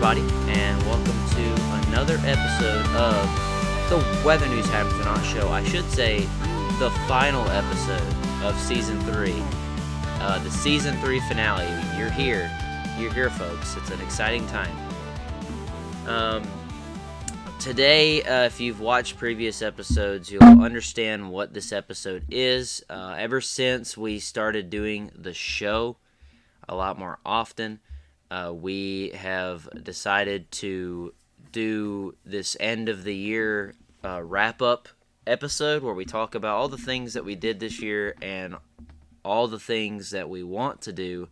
everybody, and welcome to another episode of the Weather News Happens or Not show. I should say the final episode of Season 3. The Season 3 finale. You're here, folks. It's an exciting time. Today, if you've watched previous episodes, you'll understand what this episode is. Ever since we started doing the show a lot more often, we have decided to do this end of the year wrap-up episode where we talk about all the things that we did this year and all the things that we want to do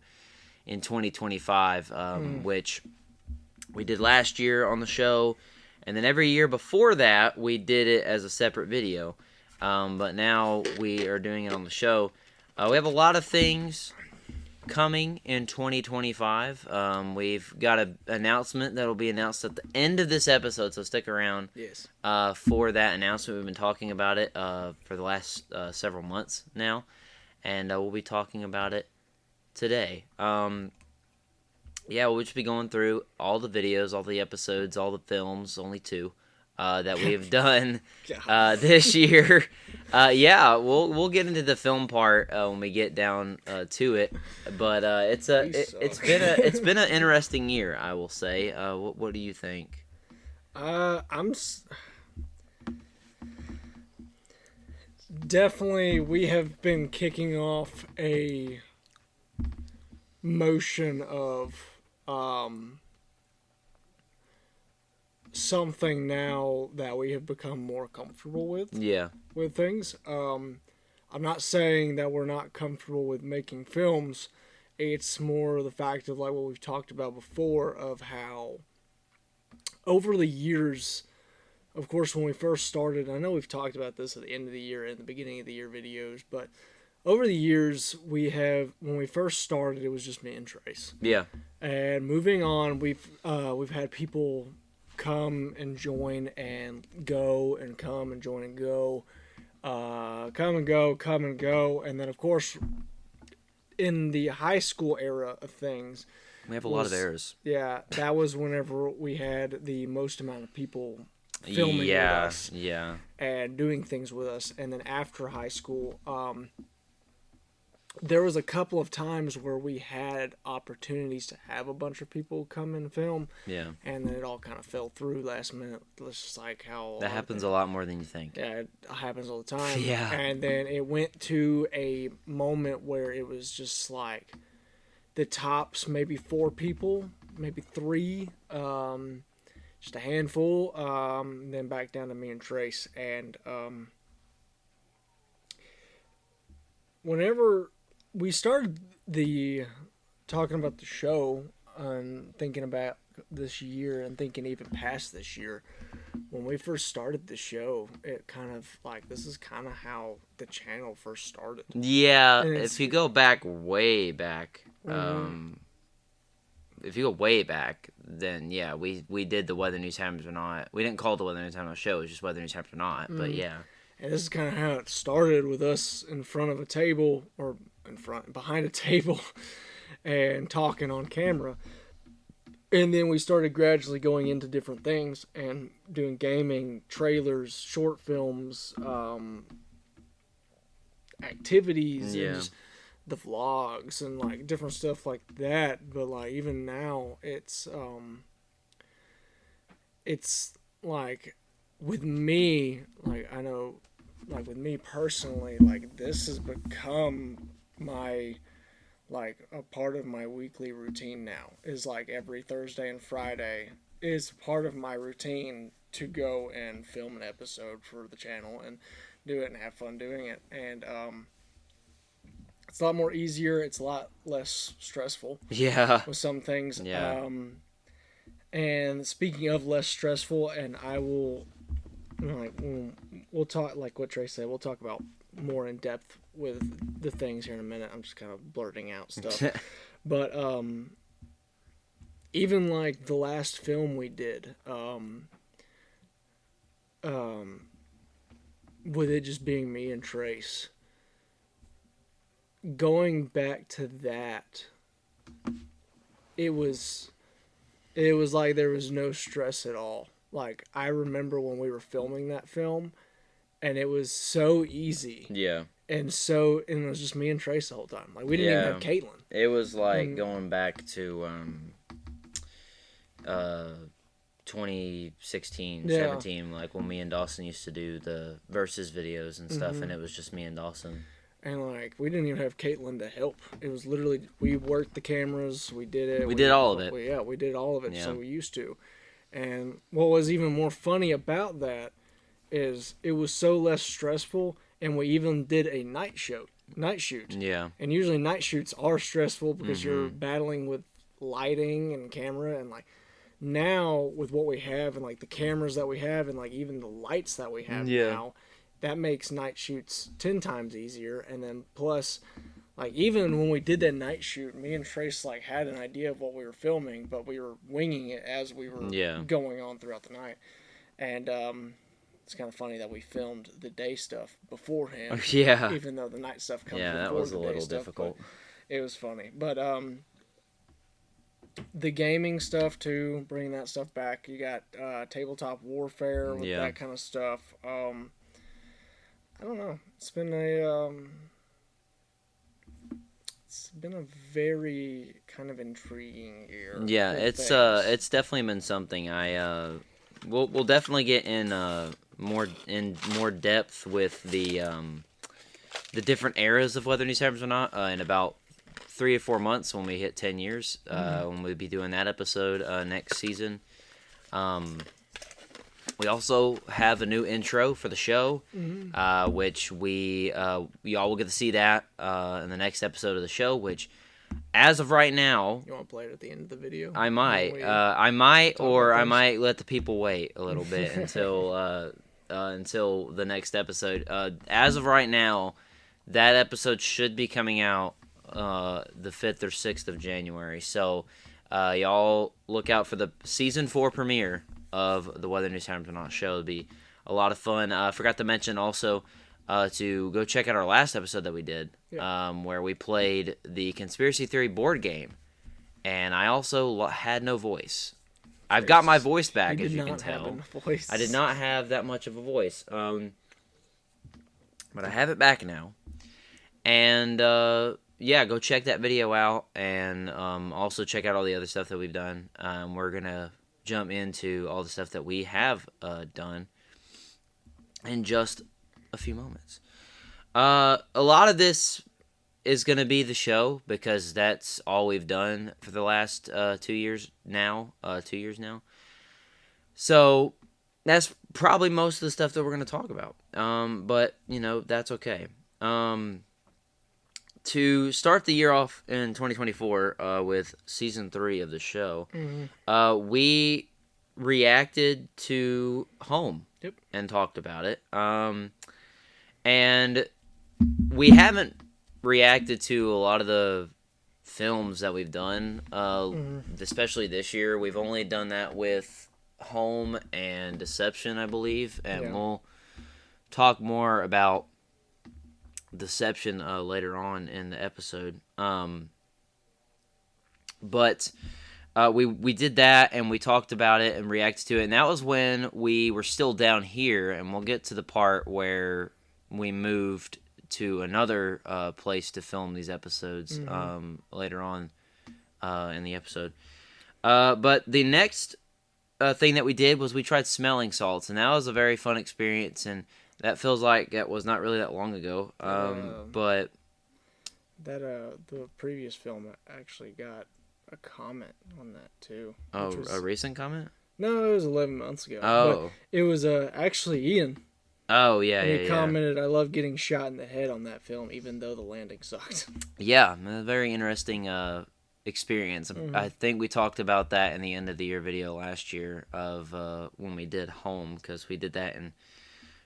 in 2025, which we did last year on the show, and then every year before that we did it as a separate video, but now we are doing it on the show. We have a lot of things coming in 2025. We've got an announcement that will be announced at the end of this episode, so stick around for that announcement. We've been talking about it for the last several months now, and we'll be talking about it today. We'll just be going through all the videos, all the episodes, all the films, only 2 that we've done this year. We'll get into the film part when we get down to it. But it's been an interesting year, I will say. What do you think? Definitely, we have been kicking off a motion of something now that we have become more comfortable with. Yeah. With things. I'm not saying that we're not comfortable with making films. It's more the fact of like what we've talked about before of how over the years, of course, when we first started, I know we've talked about this at the end of the year and the beginning of the year videos, but over the years, when we first started, it was just me and Trace. Yeah. And moving on, we've had people come and join and go and come and join and go, come and go, and then of course, in the high school era of things, we have a lot of errors. Yeah, that was whenever we had the most amount of people filming with us, and doing things with us, and then after high school, there was a couple of times where we had opportunities to have a bunch of people come and film. Yeah. And then it all kind of fell through last minute. It's just like how... That happens a lot more than you think. Yeah, it happens all the time. Yeah. And then it went to a moment where it was just like the tops, maybe 4 people, maybe 3, just a handful, then back down to me and Trace. And whenever we started talking about the show and thinking about this year and thinking even past this year, when we first started the show, it kind of like, this is kind of how the channel first started. Yeah, if you go way back, if you go way back, then yeah, we did the Weather News Happens or Not. We didn't call it the Weather News Happens or Not show, it was just Weather News Happens or Not, but yeah. And this is kind of how it started, with us in front of a table, or behind a table, and talking on camera. And then we started gradually going into different things and doing gaming, trailers, short films, activities, and just the vlogs and like different stuff like that. But like even now, it's like with me, like I know, like with me personally, like this has become my, like a part of my weekly routine now, is like every Thursday and Friday is part of my routine to go and film an episode for the channel and do it and have fun doing it. And it's a lot more easier. It's a lot less stressful. Yeah. With some things. Yeah. And speaking of less stressful, and I will, we'll talk, like what Trey said, we'll talk about more in depth with the things here in a minute. I'm just kind of blurting out stuff. But even like the last film we did, with it just being me and Trace, going back to that, it was It was like there was no stress at all. Like, I remember when we were filming that film, and it was so easy. Yeah. And it was just me and Trace the whole time. Like, we didn't even have Caitlin. It was like going back to 2016, 17, like when me and Dawson used to do the versus videos and stuff, and it was just me and Dawson. And, like, we didn't even have Caitlin to help. It was literally, we worked the cameras, we did it. We did all of it. We did all of it, Yeah. so we used to. And what was even more funny about that is it was so less stressful, and we even did a night shoot. Yeah. And usually night shoots are stressful because you're battling with lighting and camera, and like now with what we have and like the cameras that we have and like even the lights that we have now, that makes night shoots 10 times easier. And then plus, like, even when we did that night shoot, me and Trace like had an idea of what we were filming, but we were winging it as we were going on throughout the night. And it's kind of funny that we filmed the day stuff beforehand. Yeah. Even though the night stuff comes before that was the a day little stuff, difficult. it was funny. But the gaming stuff too, bringing that stuff back. You got tabletop warfare with that kind of stuff. I don't know. It's been a very kind of intriguing year. Yeah, it's definitely been something. We'll definitely get in more depth with the different eras of Whether News Happens or Not in about 3 or 4 months when we hit 10 years. When we'll be doing that episode next season. We also have a new intro for the show, which y'all will get to see that in the next episode of the show, which, as of right now... You want to play it at the end of the video? I might. I might let the people wait a little bit until the next episode. As of right now, that episode should be coming out the 5th or 6th of January. So y'all look out for the Season 4 premiere of the Whether News Happens or Not show. It'll be a lot of fun. I forgot to mention also to go check out our last episode that we did, where we played the Conspiracy Theory board game. And I also had no voice. I've got my voice back, as you can tell. I did not have that much of a voice. But I have it back now. And go check that video out. And also check out all the other stuff that we've done. We're going to jump into all the stuff that we have done in just a few moments. A lot of this is going to be the show because that's all we've done for the last 2 years now. So that's probably most of the stuff that we're going to talk about. But, that's okay. To start the year off in 2024 with Season 3 of the show, we reacted to Home and talked about it. And we haven't reacted to a lot of the films that we've done, especially this year. We've only done that with Home and Deception, I believe, and we'll talk more about Deception later on in the episode. But we did that, and we talked about it and reacted to it, and that was when we were still down here, and we'll get to the part where we moved to another place to film these episodes later on in the episode. But the next thing that we did was we tried smelling salts, and that was a very fun experience, and that feels like it was not really that long ago. But that the previous film actually got a comment on that too. Oh, a recent comment? No, it was 11 months ago. Oh, but it was actually Ian. Oh yeah, and he commented, "I love getting shot in the head on that film, even though the landing sucked." Yeah, a very interesting experience. I think we talked about that in the end of the year video last year of when we did Home, because we did that in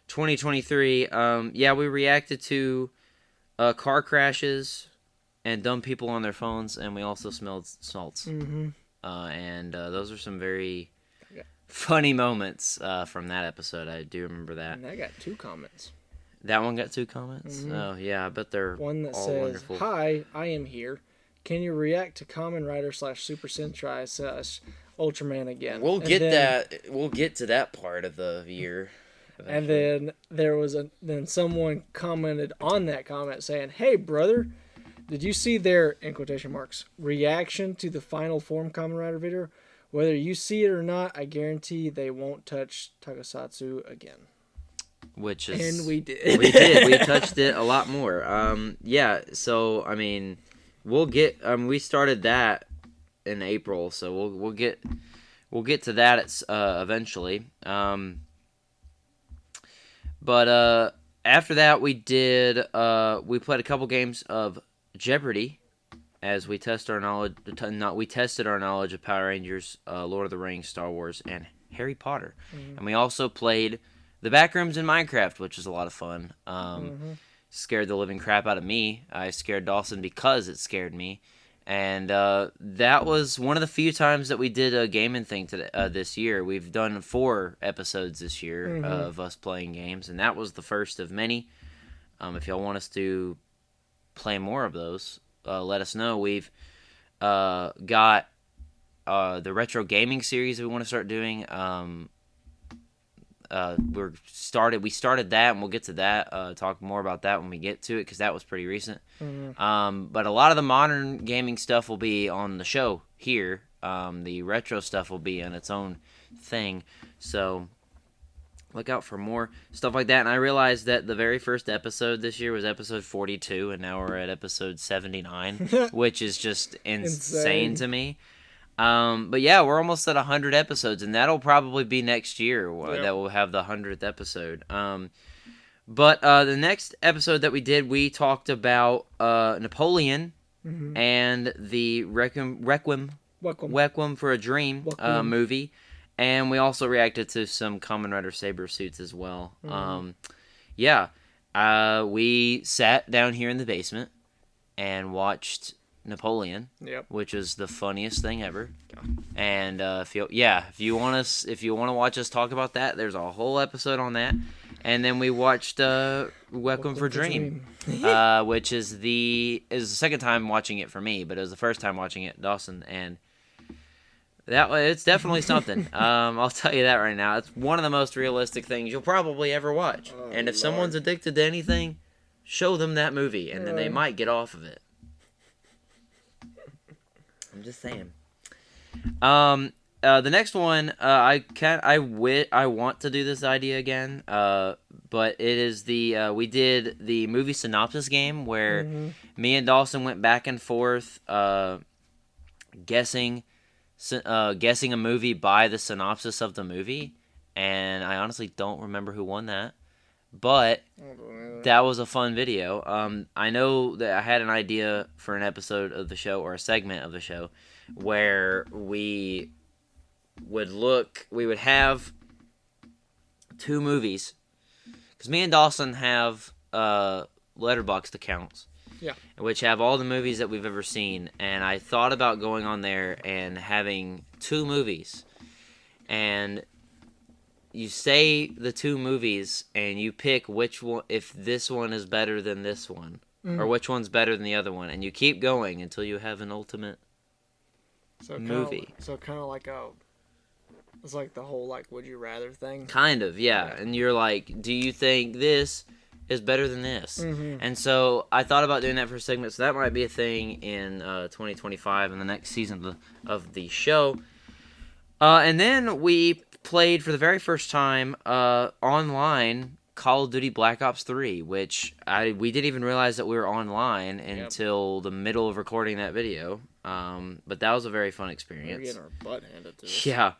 2023. We reacted to car crashes and dumb people on their phones, and we also smelled salts. And those are some very funny moments from that episode. I do remember that. And I got 2 comments. That one got 2 comments? Oh, yeah, I bet they're one that all says, wonderful. "Hi, I am here. Can you react to Kamen Rider / Super Sentai / Ultraman again. We'll And get then, that. We'll get to that part of the year. And eventually. then there was then someone commented on that comment saying, "Hey brother, did you see their, in quotation marks, reaction to the final form Kamen Rider video? Whether you see it or not, I guarantee they won't touch Tokusatsu again." Which is, And we did. we did. We touched it a lot more. Yeah. So I mean, we'll get. We started that in April, so we'll get to that eventually. But after that, we played a couple games of Jeopardy, as we tested our knowledge. We tested our knowledge of Power Rangers, Lord of the Rings, Star Wars, and Harry Potter, and we also played the Backrooms in Minecraft, which was a lot of fun. Scared the living crap out of me. I scared Dawson because it scared me. And that was one of the few times that we did a gaming thing this year. We've done 4 episodes this year of us playing games, and that was the first of many. If y'all want us to play more of those, let us know. We've got the retro gaming series that we want to start doing. We started that, and we'll get to that. Talk more about that when we get to it, because that was pretty recent. But a lot of the modern gaming stuff will be on the show here. The retro stuff will be on its own thing. So look out for more stuff like that. And I realized that the very first episode this year was episode 42, and now we're at episode 79, which is just insane to me. But yeah, we're almost at 100 episodes, and that'll probably be next year that we'll have the 100th episode. But the next episode that we did, we talked about Napoleon and the Requiem for a Dream movie, and we also reacted to some Kamen Rider Saber suits as well. We sat down here in the basement and watched Napoleon, which is the funniest thing ever. And if you want to watch us talk about that, there's a whole episode on that. And then we watched Welcome for Dream, which is the second time watching it for me, but it was the first time watching it, Dawson, and it's definitely something. I'll tell you that right now. It's one of the most realistic things you'll probably ever watch. And if someone's addicted to anything, show them that movie, and then they might get off of it. I'm just saying. The next one, I want to do this idea again, but it is we did the movie synopsis game where me and Dawson went back and forth, guessing a movie by the synopsis of the movie, and I honestly don't remember who won that, but that was a fun video. I know that I had an idea for an episode of the show, or a segment of the show, where we would have 2 movies, because me and Dawson have Letterboxd accounts, which have all the movies that we've ever seen, and I thought about going on there and having 2 movies, and you say the 2 movies, and you pick which one, if this one is better than this one, or which one's better than the other one, and you keep going until you have an ultimate movie. So kind of like it's like the whole would you rather thing. Kind of, yeah. And you're like, do you think this is better than this? And so I thought about doing that for a segment, so that might be a thing in 2025 in the next season of the show. And then we played for the very first time online Call of Duty Black Ops 3, which we didn't even realize that we were online until the middle of recording that video. But that was a very fun experience. We're getting our butt handed to us. Yeah.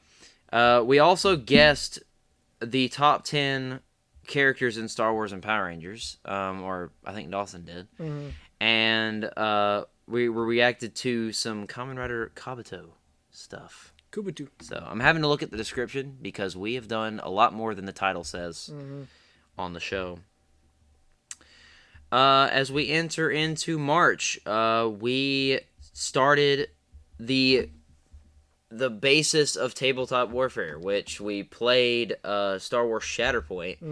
We also guessed the top 10 characters in Star Wars and Power Rangers, or I think Dawson did. And we reacted to some Kamen Rider Kabuto stuff. Kubutu. So I'm having to look at the description, because we have done a lot more than the title says on the show. As we enter into March, we started the basis of tabletop warfare, which we played Star Wars Shatterpoint.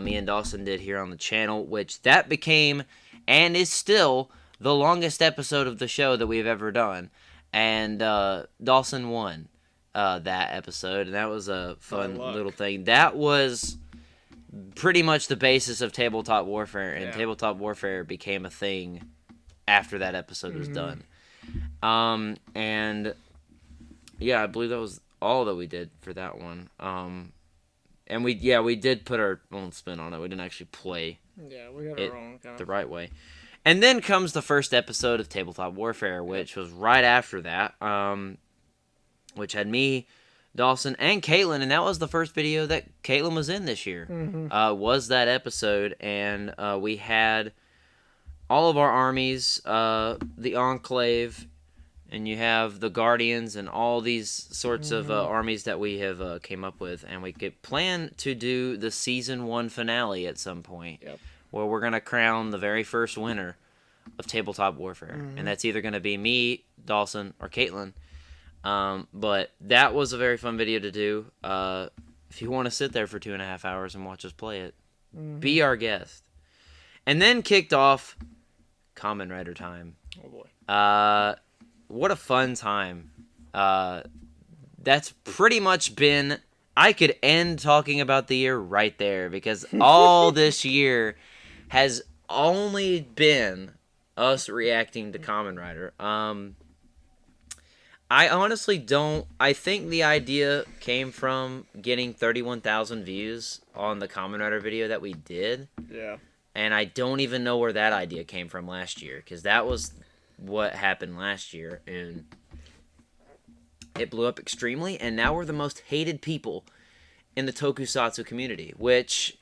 Me and Dawson did here on the channel, which that became and is still the longest episode of the show that we've ever done. And Dawson won. that episode, and that was a fun luck. little thing. That was pretty much the basis of Tabletop Warfare, and Yeah. Tabletop Warfare became a thing after that episode was done. And yeah, I believe that was all that we did for that one. And we did put our own spin on it. We didn't actually play Yeah, we got it our own kind the of. right way. And then comes the first episode of Tabletop Warfare, which was right after that, which had me, Dawson, and Caitlin, and that was the first video that Caitlin was in this year, was that episode, and we had all of our armies, the Enclave, and you have the Guardians, and all these sorts of armies that we have came up with, and we could plan to do the Season 1 finale at some point, where we're going to crown the very first winner of Tabletop Warfare, and that's either going to be me, Dawson, or Caitlin. But that was a very fun video to do. If you want to sit there for 2.5 hours and watch us play it, be our guest. And then kicked off Kamen Rider time. Oh boy. What a fun time. That's pretty much been... I could end talking about the year right there, because all this year has only been us reacting to Kamen Rider. I honestly don't... I think the idea came from getting 31,000 views on the Kamen Rider video that we did. Yeah. And I don't even know where that idea came from last year, because that was what happened last year, and it blew up extremely, and now we're the most hated people in the tokusatsu community, which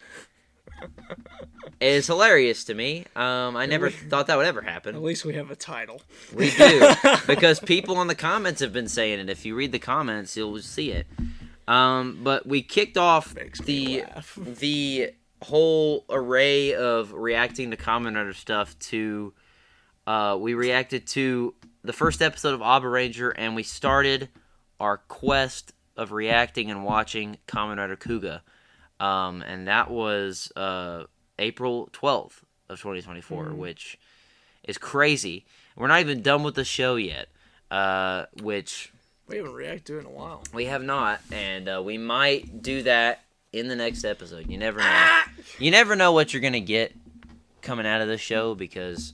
is hilarious to me. I never thought that would ever happen. At least we have a title. We do, because people in the comments have been saying it. If you read the comments, you'll see it. But we kicked off the whole array of reacting to Kamen Rider stuff to... we reacted to the first episode of Abba Ranger, and we started our quest of reacting and watching Kamen Rider Kuga. And that was April 12th of 2024, which is crazy. We're not even done with the show yet, which... We haven't reacted to it in a while. We have not, and we might do that in the next episode. You never know. You never know what you're going to get coming out of this show, because...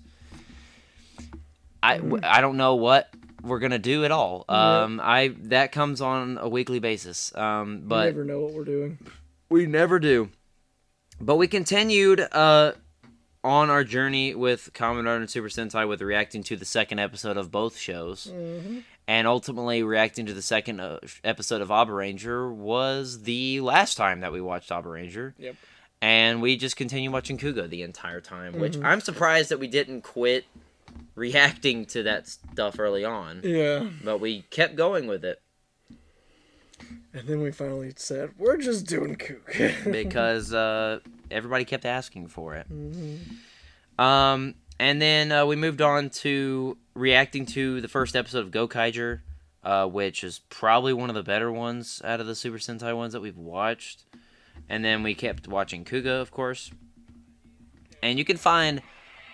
I don't know what we're gonna do at all. That comes on a weekly basis. But We never know what we're doing. We never do. But we continued on our journey with Kamen Rider and Super Sentai with reacting to the second episode of both shows, and ultimately reacting to the second episode of Abba Ranger was the last time that we watched Abba Ranger. Yep. And we just continued watching Kuga the entire time, which I'm surprised that we didn't quit reacting to that stuff early on. Yeah. But we kept going with it. And then we finally said, we're just doing Kook. Because everybody kept asking for it. And then we moved on to reacting to the first episode of Gokaiger, which is probably one of the better ones out of the Super Sentai ones that we've watched. And then we kept watching Kuga, of course. And you can find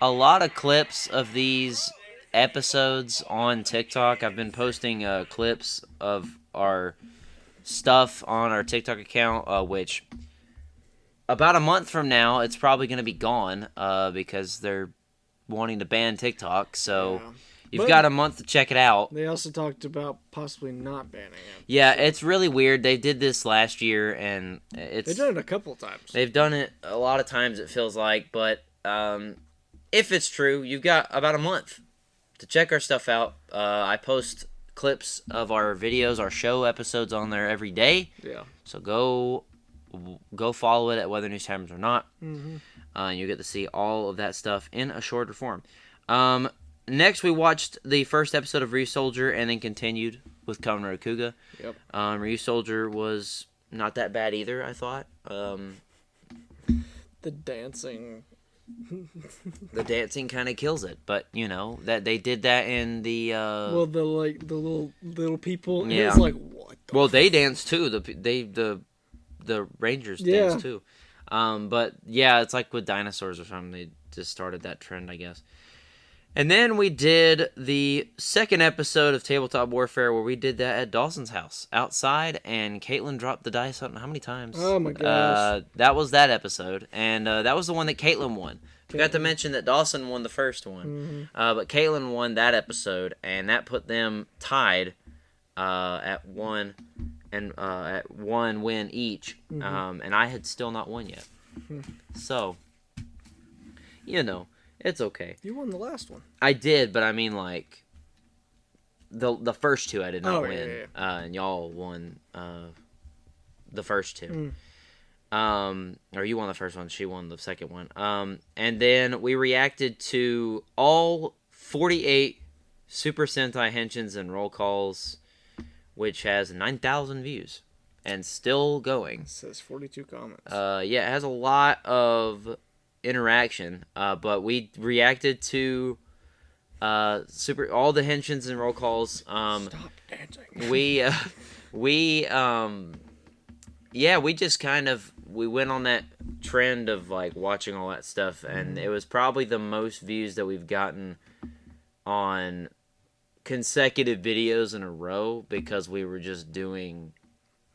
a lot of clips of these episodes on TikTok. I've been posting clips of our stuff on our TikTok account, which about a month from now, it's probably going to be gone because they're wanting to ban TikTok. So you've got a month to check it out. They also talked about possibly not banning it. Yeah, it's really weird. They did this last year, and They've done it a couple of times. They've done it a lot of times, it feels like, but if it's true, you've got about a month to check our stuff out. I post clips of our videos, our show episodes on there every day. Yeah. So go follow it at Weather News Times or not. You get to see all of that stuff in a shorter form. Next, we watched the first episode of Ryu Soldier and then continued with Kamen Rider Kuga. Yep. Ryu Soldier was not that bad either, I thought. The dancing... The dancing kind of kills it, but you know that they did that in the well, the little people. Yeah. It's like what? They dance too. The Rangers dance too. But yeah, it's like with dinosaurs or something. They just started that trend, I guess. And then we did the second episode of Tabletop Warfare where we did that at Dawson's house outside, and Caitlin dropped the dice. I don't know how many times. Oh my gosh. That was that episode, and that was the one that Caitlin won. Forgot to mention that Dawson won the first one, but Caitlin won that episode, and that put them tied at one win each, and I had still not won yet. So, it's okay. You won the last one. I did, but I mean, like, the first two I did not win, yeah. And y'all won the first two. Or you won the first one, she won the second one. And then we reacted to all 48 Super Sentai Henshins and roll calls, which has 9,000 views and still going. It says 42 comments. Yeah, it has a lot of interaction, but we reacted to all the Henshins and roll calls. Stop dancing. We just kind of went on that trend of like watching all that stuff, and it was probably the most views that we've gotten on consecutive videos in a row because we were just doing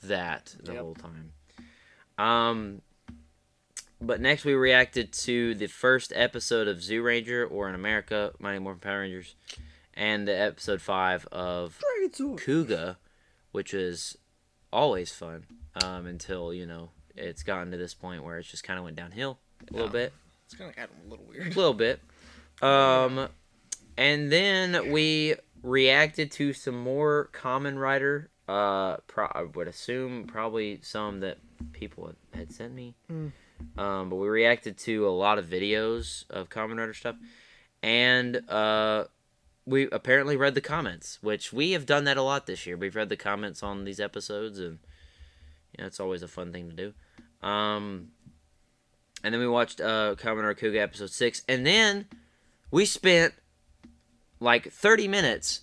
that the whole time. But next we reacted to the first episode of Zoo Ranger, or in America, Mighty Morphin Power Rangers, and the episode 5 of Kuga, which is always fun until, it's gotten to this point where it's just kind of went downhill a little bit. It's kind of gotten a little weird. A little bit. And then we reacted to some more Kamen Rider. I would assume probably some that people had sent me. But we reacted to a lot of videos of Kamen Rider stuff. And we apparently read the comments, which we have done that a lot this year. We've read the comments on these episodes, and it's always a fun thing to do. And then we watched Kamen Rider Kuga episode 6. And then we spent like 30 minutes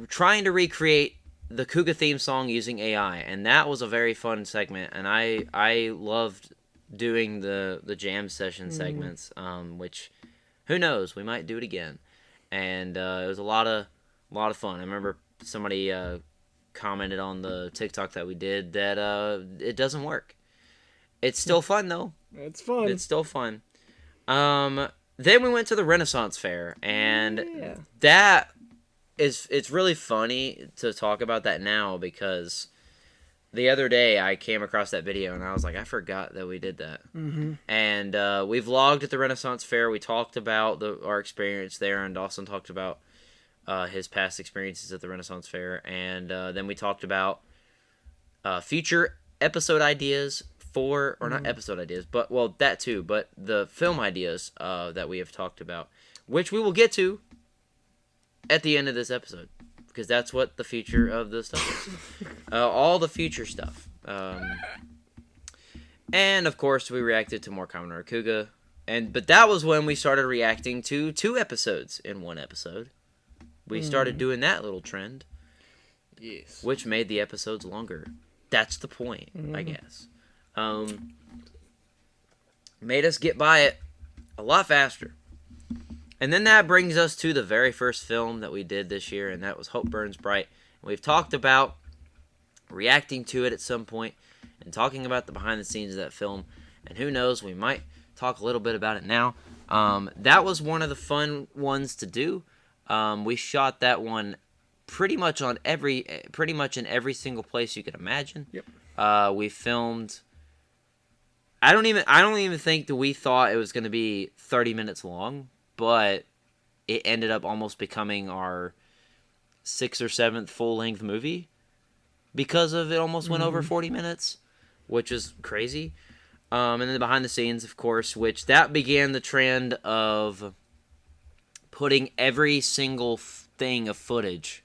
trying to recreate the Kuga theme song using AI, and that was a very fun segment, and I loved doing the jam session segments, which, who knows, we might do it again. And it was a lot of fun. I remember somebody commented on the TikTok that we did that it doesn't work. It's still fun though. It's fun. It's still fun. Then we went to the Renaissance Fair, and it's really funny to talk about that now, because the other day I came across that video and I was like, I forgot that we did that. And we vlogged at the Renaissance Fair. We talked about our experience there, and Dawson talked about his past experiences at the Renaissance Fair, and then we talked about future episode ideas or not episode ideas, but, well, that too, but the film ideas that we have talked about, which we will get to at the end of this episode, because that's what the future of the stuff is. All the future stuff. And, of course, we reacted to more Kamen Rider Kuga, but that was when we started reacting to 2 episodes in one episode. We started doing that little trend. Yes. Which made the episodes longer. That's the point, I guess. Made us get by it a lot faster. And then that brings us to the very first film that we did this year, and that was Hope Burns Bright. And we've talked about reacting to it at some point and talking about the behind the scenes of that film. And who knows, we might talk a little bit about it now. That was one of the fun ones to do. We shot that one pretty much in every single place you could imagine. Yep. We filmed. I don't even think that we thought it was going to be 30 minutes long, but it ended up almost becoming our 6th or 7th full-length movie because of it almost went over 40 minutes, which is crazy. And then the behind the scenes, of course, which that began the trend of putting every single thing of footage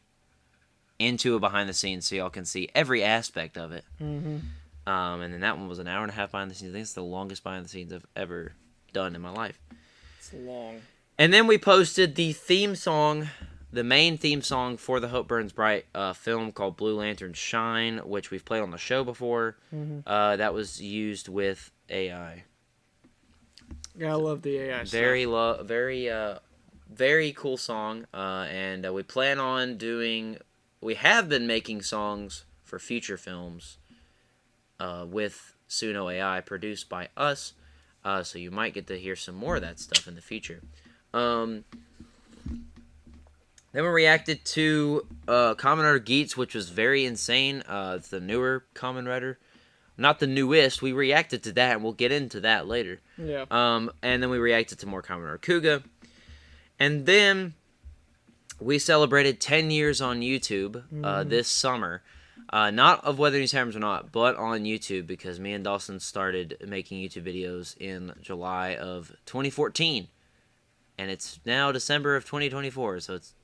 into a behind the scenes so y'all can see every aspect of it. And then that one was an hour and a half behind the scenes. I think it's the longest behind the scenes I've ever done in my life. It's long. And then we posted the theme song, the main theme song for the Hope Burns Bright film called Blue Lantern Shine, which we've played on the show before. That was used with AI. Yeah, I love the AI Very stuff. very cool song, and we plan on doing. We have been making songs for future films with Suno AI, produced by us. So you might get to hear some more of that stuff in the future. Then we reacted to Kamen Rider Geats, which was very insane. It's the newer Kamen Rider. Not the newest. We reacted to that, and we'll get into that later. Yeah. And then we reacted to more Kamen Rider Kuga. And then we celebrated 10 years on YouTube this summer. Not of Whether These Hammers or Not, but on YouTube, because me and Dawson started making YouTube videos in July of 2014. And it's now December of 2024, so it's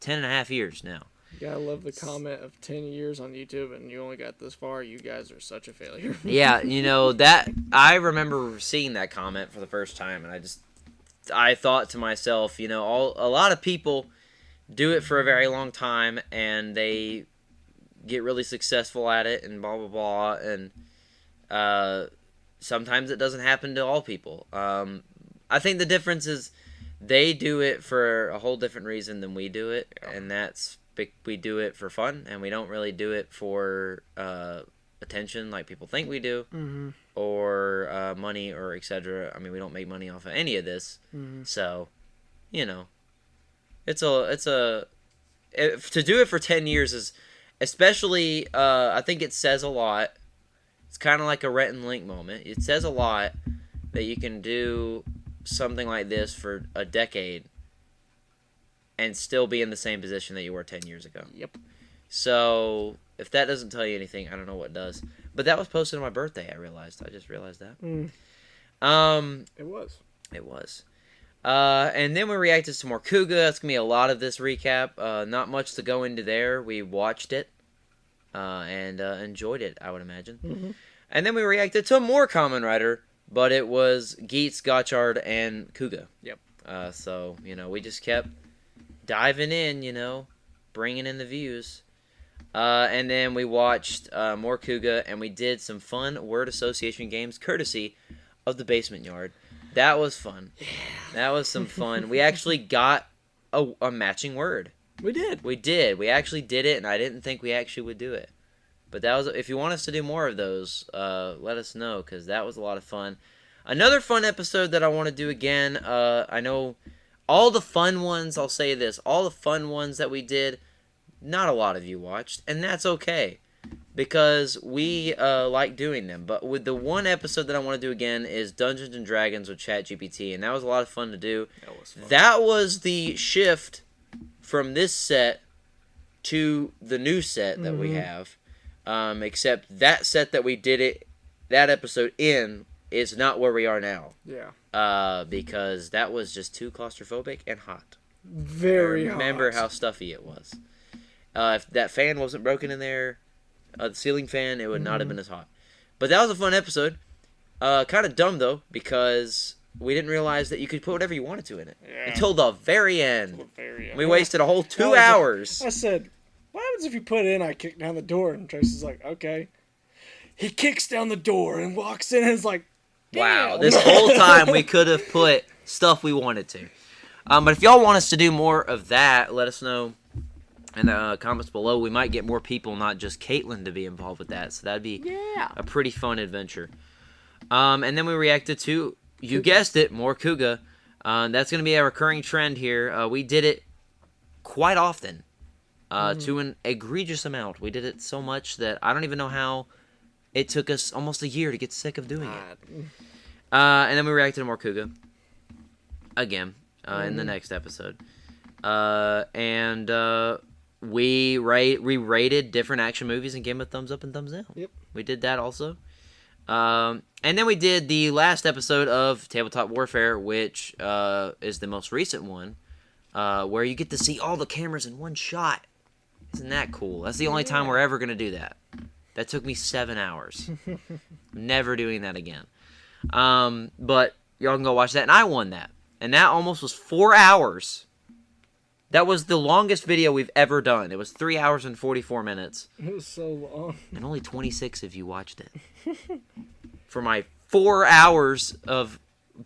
10 and a half years now. Yeah, I love the comment of 10 years on YouTube and you only got this far. You guys are such a failure. Yeah, you know, that I remember seeing that comment for the first time, and I thought to myself, you know, a lot of people do it for a very long time, and they get really successful at it, and blah, blah, blah, and sometimes it doesn't happen to all people. I think the difference is they do it for a whole different reason than we do it, and that's we do it for fun, and we don't really do it for attention like people think we do, or money, or etc. I mean, we don't make money off of any of this, so, you know, to do it for 10 years is, especially, I think it says a lot. It's kind of like a Rhett and Link moment. It says a lot that you can do something like this for a decade and still be in the same position that you were 10 years ago. Yep. So, if that doesn't tell you anything, I don't know what does. But that was posted on my birthday, I just realized that. It was. It was. And then we reacted to more Kuga. That's going to be a lot of this recap. Not much to go into there. We watched it and enjoyed it, I would imagine. And then we reacted to more Kamen Rider, but it was Geats, Gotchard, and Kuga. Yep. So, you know, we just kept diving in, you know, bringing in the views. And then we watched more Kuga, and we did some fun word association games courtesy of the Basement Yard. That was fun. Yeah. That was some fun. We actually got a matching word. We did. We did. We actually did it, and I didn't think we actually would do it. But that was. If you want us to do more of those, let us know, because that was a lot of fun. Another fun episode that I want to do again, I know all the fun ones, I'll say this, all the fun ones that we did, not a lot of you watched, and that's okay, because we like doing them. But with the one episode that I want to do again is Dungeons & Dragons with ChatGPT, and that was a lot of fun to do. That was fun. That was the shift from this set to the new set that we have, except that set that we did that episode in is not where we are now. Yeah. Because that was just too claustrophobic and hot. Very hot. Remember how stuffy it was. If that fan wasn't broken in there, the ceiling fan, it would not have been as hot. But that was a fun episode. Kind of dumb, though, because we didn't realize that you could put whatever you wanted to in it. Yeah. Until the very end. Until the very end. We wasted a whole 2 hours. I said, what happens if you put it in, I kick down the door? And Tracy's like, okay. He kicks down the door and walks in and is like, damn. Wow, this whole time we could have put stuff we wanted to. But if y'all want us to do more of that, let us know in the comments below. We might get more people, not just Caitlin, to be involved with that. So that'd be a pretty fun adventure. And then we reacted to, you guessed it, more Kuga. That's going to be a recurring trend here. We did it quite often, to an egregious amount. We did it so much that I don't even know how it took us almost a year to get sick of doing it. And then we reacted to more Kuga again in the next episode. And we rated different action movies and gave them a thumbs up and thumbs down. Yep. We did that also. And then we did the last episode of Tabletop Warfare, which is the most recent one, where you get to see all the cameras in one shot. Isn't that cool? That's the only time we're ever going to do that. That took me 7 hours. Never doing that again. But y'all can go watch that. And I won that. And that almost was 4 hours. That was the longest video we've ever done. It was 3 hours and 44 minutes. It was so long. And only 26 of you watched it. For my 4 hours of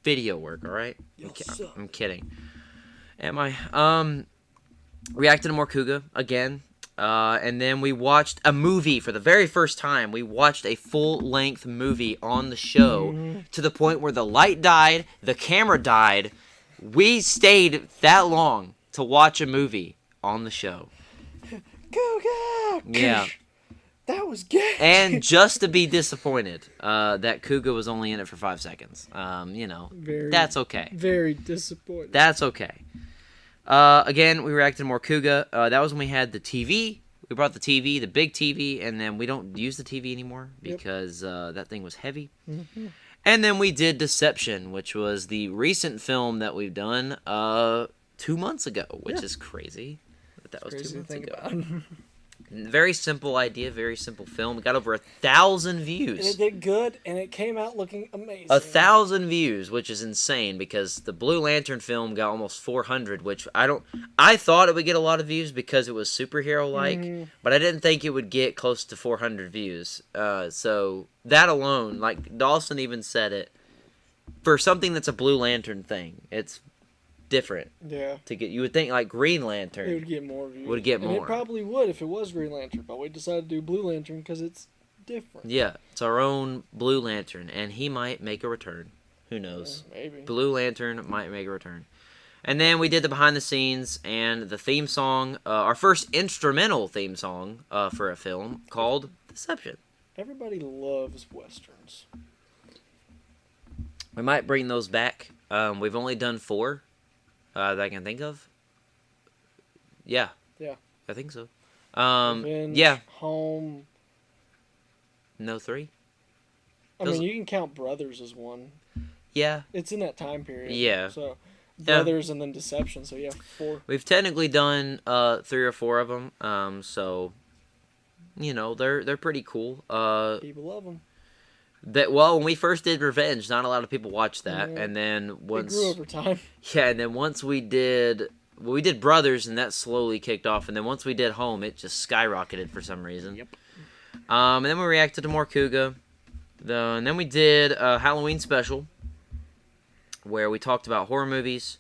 video work, all right? I'm kidding. Am I? Reacted to more Kuga again. And then we watched a movie for the very first time. We watched a full-length movie on the show to the point where the light died, the camera died. We stayed that long to watch a movie on the show. Kuga! Yeah. That was gay. And just to be disappointed that Kuga was only in it for 5 seconds. That's okay. Very disappointed. That's okay. Again, we reacted to more Kuga. That was when we had the TV. We brought the TV, the big TV, and then we don't use the TV anymore because that thing was heavy. Mm-hmm. And then we did Deception, which was the recent film that we've done 2 months ago, which is crazy. But that was 2 months ago. Very simple idea, very simple film. It got over 1,000 views. And it did good, and it came out looking amazing. 1,000 views, which is insane because the Blue Lantern film got almost 400, which I thought it would get a lot of views because it was superhero-like, but I didn't think it would get close to 400 views. So that alone, like Dawson even said it, for something that's a Blue Lantern thing, it's different. Yeah. You would think like Green Lantern it would get more views. Would get more. And it probably would if it was Green Lantern, but we decided to do Blue Lantern because it's different. Yeah, it's our own Blue Lantern, and he might make a return. Who knows? Yeah, maybe. Blue Lantern might make a return. And then we did the behind the scenes and the theme song, our first instrumental theme song for a film called Deception. Everybody loves Westerns. We might bring those back. We've only done 4 that I can think of. Yeah. Yeah. I think so. Revenge, yeah. Home. No 3? I mean, you can count Brothers as one. Yeah. It's in that time period. Yeah. So, Brothers and then Deception. So, yeah, 4. We've technically done 3 or 4 of them. So, they're pretty cool. People love them. When we first did Revenge, not a lot of people watched that, and then once it grew over time. Yeah, and then once we did Brothers, and that slowly kicked off, and then once we did Home, it just skyrocketed for some reason. Yep. And then we reacted to more Kuga, and then we did a Halloween special where we talked about horror movies,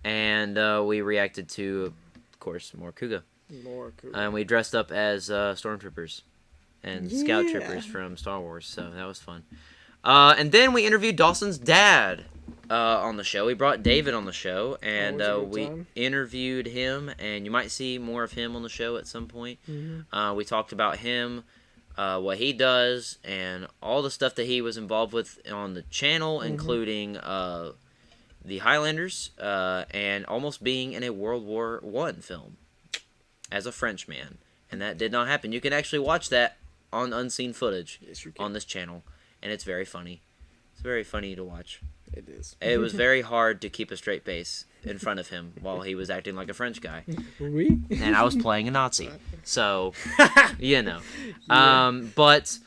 and we reacted to, of course, more Kuga. More Kuga. And we dressed up as stormtroopers and scout troopers from Star Wars, so that was fun. And then we interviewed Dawson's dad on the show. We brought David on the show, and we interviewed him, and you might see more of him on the show at some point. We talked about him, what he does, and all the stuff that he was involved with on the channel, including the Highlanders, and almost being in a World War I film as a Frenchman. And that did not happen. You can actually watch that on unseen footage on this channel, and it's very funny. It's very funny to watch. It is. It was very hard to keep a straight face in front of him while he was acting like a French guy. Oui? And I was playing a Nazi. So, Yeah. But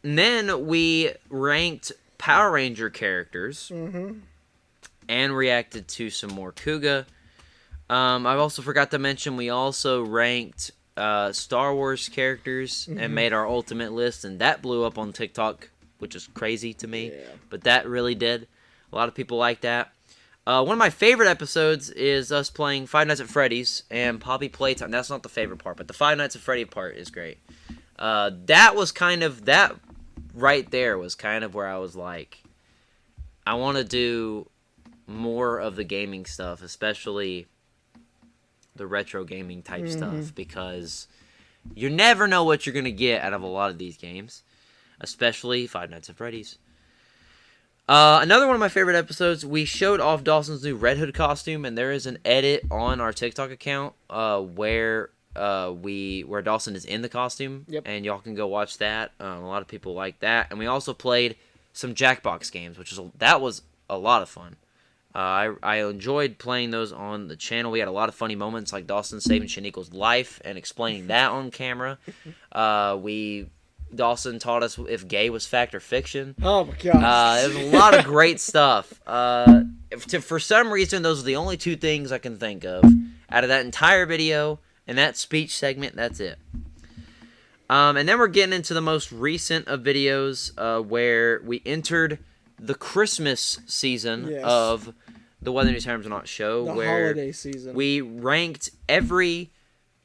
then we ranked Power Ranger characters and reacted to some more Kuga. I also forgot to mention we also ranked Star Wars characters and made our ultimate list, and that blew up on TikTok, which is crazy to me. Yeah. But that really did. A lot of people like that. One of my favorite episodes is us playing Five Nights at Freddy's and Poppy Playtime. That's not the favorite part, but the Five Nights at Freddy part is great. That right there was kind of where I was like, I want to do more of the gaming stuff, especially the retro gaming type stuff, because you never know what you're going to get out of a lot of these games, especially Five Nights at Freddy's. Another one of my favorite episodes, we showed off Dawson's new Red Hood costume, and there is an edit on our TikTok account where Dawson is in the costume, and y'all can go watch that. A lot of people like that, and we also played some Jackbox games, that was a lot of fun. I enjoyed playing those on the channel. We had a lot of funny moments, like Dawson saving Shaniqua's life and explaining that on camera. Dawson taught us if gay was fact or fiction. Oh my gosh. There's a lot of great stuff. For some reason, those are the only 2 things I can think of out of that entire video and that speech segment. That's it. And then we're getting into the most recent of videos where we entered the Christmas season of the Weather News Happens or Not show, The where holiday season. we ranked every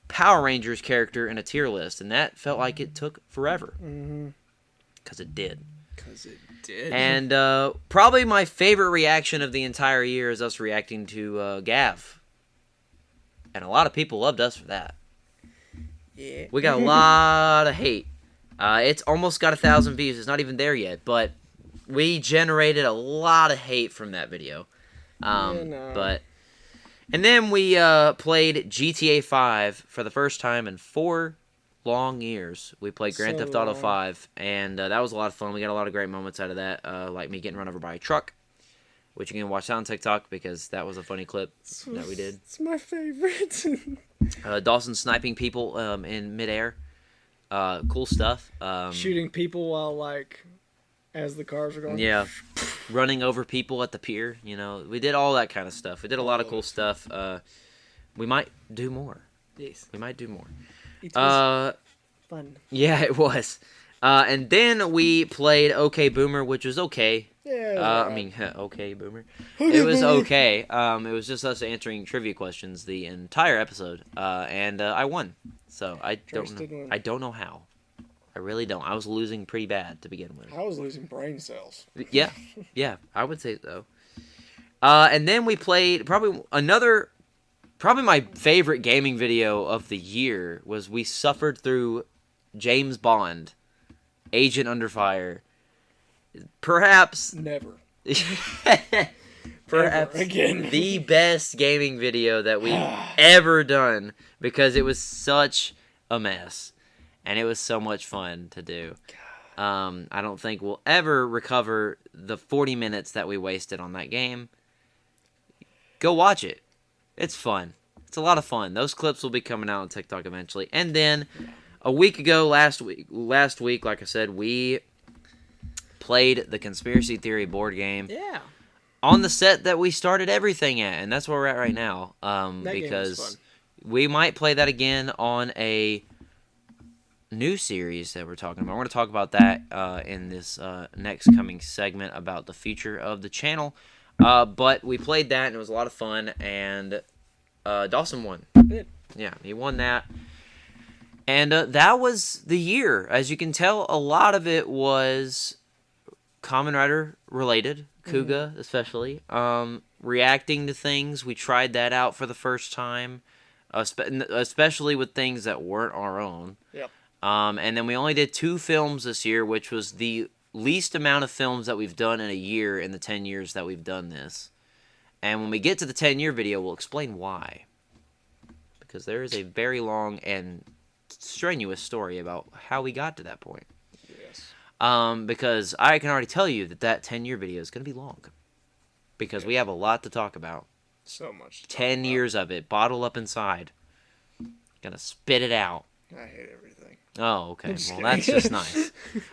Power Rangers character in a tier list, and that felt like it took forever. Because it did. Because it did. And probably my favorite reaction of the entire year is us reacting to Gav. And a lot of people loved us for that. Yeah. We got a lot of hate. It's almost got 1,000 views. It's not even there yet, but we generated a lot of hate from that video. And then we played GTA 5 for the first time in 4 long years. We played Grand Theft Auto 5, and that was a lot of fun. We got a lot of great moments out of that, like me getting run over by a truck, which you can watch on TikTok because that was a funny clip that we did. It's my favorite. Dawson sniping people in midair. Cool stuff. Shooting people while, like, as the cars are going. Yeah. Running over people at the pier. You know, we did all that kind of stuff. We did a lot of cool stuff. We might do more. Yes. We might do more. It was fun. Yeah, it was. And then we played OK Boomer, which was okay. Yeah. I mean, okay, Boomer. It was okay. It was just us answering trivia questions the entire episode, and I won. So I don't know how. I really don't. I was losing pretty bad to begin with. I was losing brain cells. Yeah, I would say so. And then we played probably my favorite gaming video of the year was we suffered through James Bond, Agent Under Fire. Perhaps never. Perhaps again. The best gaming video that we've ever done because it was such a mess and it was so much fun to do. I don't think we'll ever recover the 40 minutes that we wasted on that game. Go watch it. It's fun. It's a lot of fun. Those clips will be coming out on TikTok eventually. And then a week ago, last week, like I said, we played the Conspiracy Theory board game. Yeah. On the set that we started everything at, and that's where we're at right now. Because we might play that again on a new series that we're talking about. We're going to talk about that in this next coming segment about the future of the channel. But we played that, and it was a lot of fun, and Dawson won. Yeah, he won that. And that was the year. As you can tell, a lot of it was Kamen Rider related, Kuga especially. Reacting to things, we tried that out for the first time, especially with things that weren't our own. Yep. And then we only did 2 films this year, which was the least amount of films that we've done in a year in the 10 years that we've done this. And when we get to the 10-year video, we'll explain why. Because there is a very long and strenuous story about how we got to that point. Yes. Because I can already tell you that 10-year video is going to be long. Because we have a lot to talk about. So much. 10 years of it, bottled up inside. Gonna spit it out. I hate everything. Oh, okay. Well, that's just nice.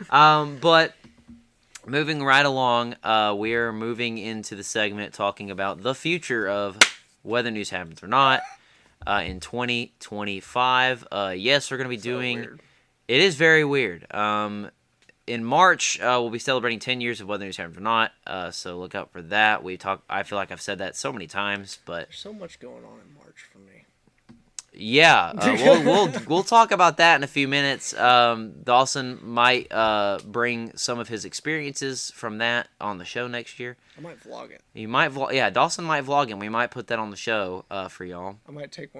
But moving right along, we're moving into the segment talking about the future of Weather News Happens or Not in 2025. Yes, we're going to be doing... Weird. It is very weird. In March, we'll be celebrating 10 years of Weather News Happens or Not, so look out for that. I feel like I've said that so many times, but... There's so much going on in March for me. Yeah, we'll talk about that in a few minutes. Dawson might bring some of his experiences from that on the show next year. I might vlog it. You might vlog, yeah. Dawson might vlog it. We might put that on the show for y'all. I might take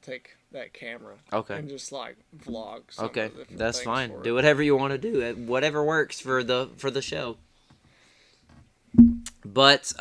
take that camera. Okay. And just like vlog. Some Okay, of the different that's things fine. for Do it. whatever you want to do. Whatever works for the show. But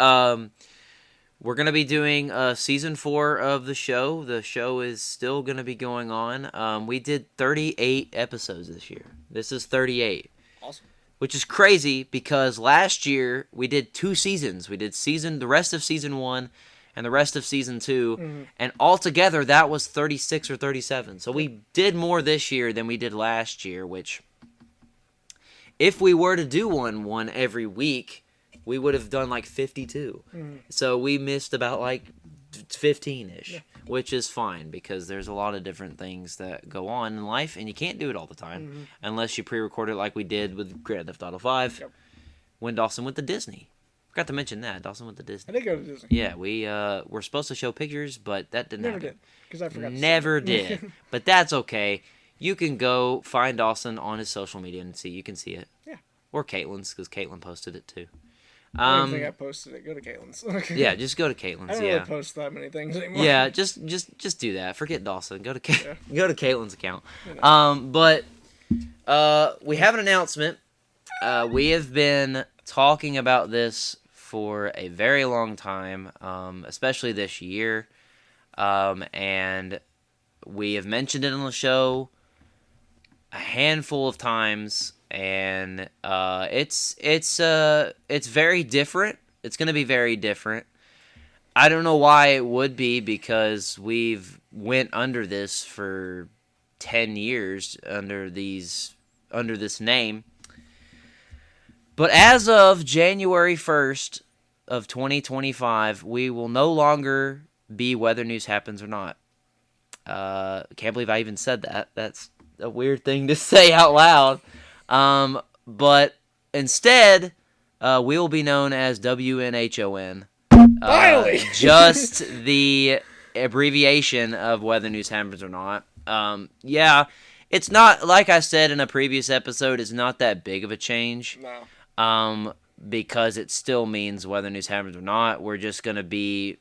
we're going to be doing Season 4 of the show. The show is still going to be going on. We did 38 episodes this year. This is 38. Awesome. Which is crazy because last year we did 2 seasons. We did the rest of Season 1 and the rest of Season 2. Mm-hmm. And altogether that was 36 or 37. So we did more this year than we did last year, which if we were to do one every week, we would have done like 52. Mm-hmm. So we missed about like 15-ish, which is fine because there's a lot of different things that go on in life and you can't do it all the time unless you pre-record it like we did with Grand Theft Auto 5 when Dawson went to Disney. forgot to mention that Dawson went to I Disney. did go to Disney. Yeah, we were supposed to show pictures, but that didn't Never happen. did, because I forgot. Never to see it. did. But that's okay. You can go find Dawson on his social media and see. You can see it. Yeah. Or Caitlin's, because Caitlin posted it too. I don't think I posted it. Go to Caitlin's. Yeah, just go to Caitlin's. I don't really post that many things anymore. Yeah, just do that. Forget Dawson. Go to go to Caitlin's account. Yeah. But we have an announcement. We have been talking about this for a very long time, especially this year, and we have mentioned it on the show a handful of times, and it's very different. It's going to be very different. I don't know why it would be, because we've went under this for 10 years under this name. But as of January 1st of 2025, we will no longer be Weather News Happens or Not. Can't believe I even said that. That's a weird thing to say out loud. But instead, we will be known as WNHON. Finally! Just the abbreviation of Weather News Happens or Not. Yeah, it's not, like I said in a previous episode, it's not that big of a change. No. Because it still means Weather News Happens or Not. We're just going to be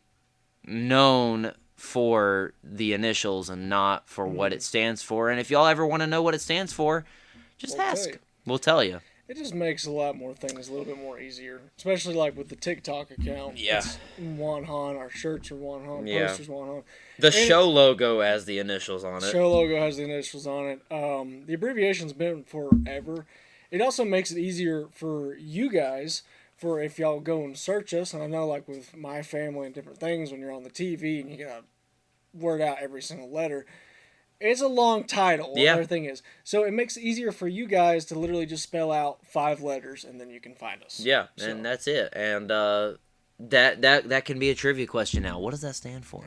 known for the initials and not for what it stands for. And if y'all ever want to know what it stands for, just ask. We'll tell you. It just makes a lot more things a little bit more easier, especially like with the TikTok account. Yeah. It's WNHON, our shirts are WNHON, Yeah. posters WNHON. The show logo has the initials on it. Show logo has the initials on it. The abbreviation's been forever. It also makes it easier for you guys, for if y'all go and search us, and I know like with my family and different things, when you're on the TV and you gotta word out every single letter, it's a long title. Yeah. Everything is. So it makes it easier for you guys to literally just spell out 5 letters and then you can find us. Yeah, So- and that's it. And that can be a trivia question now. What does that stand for?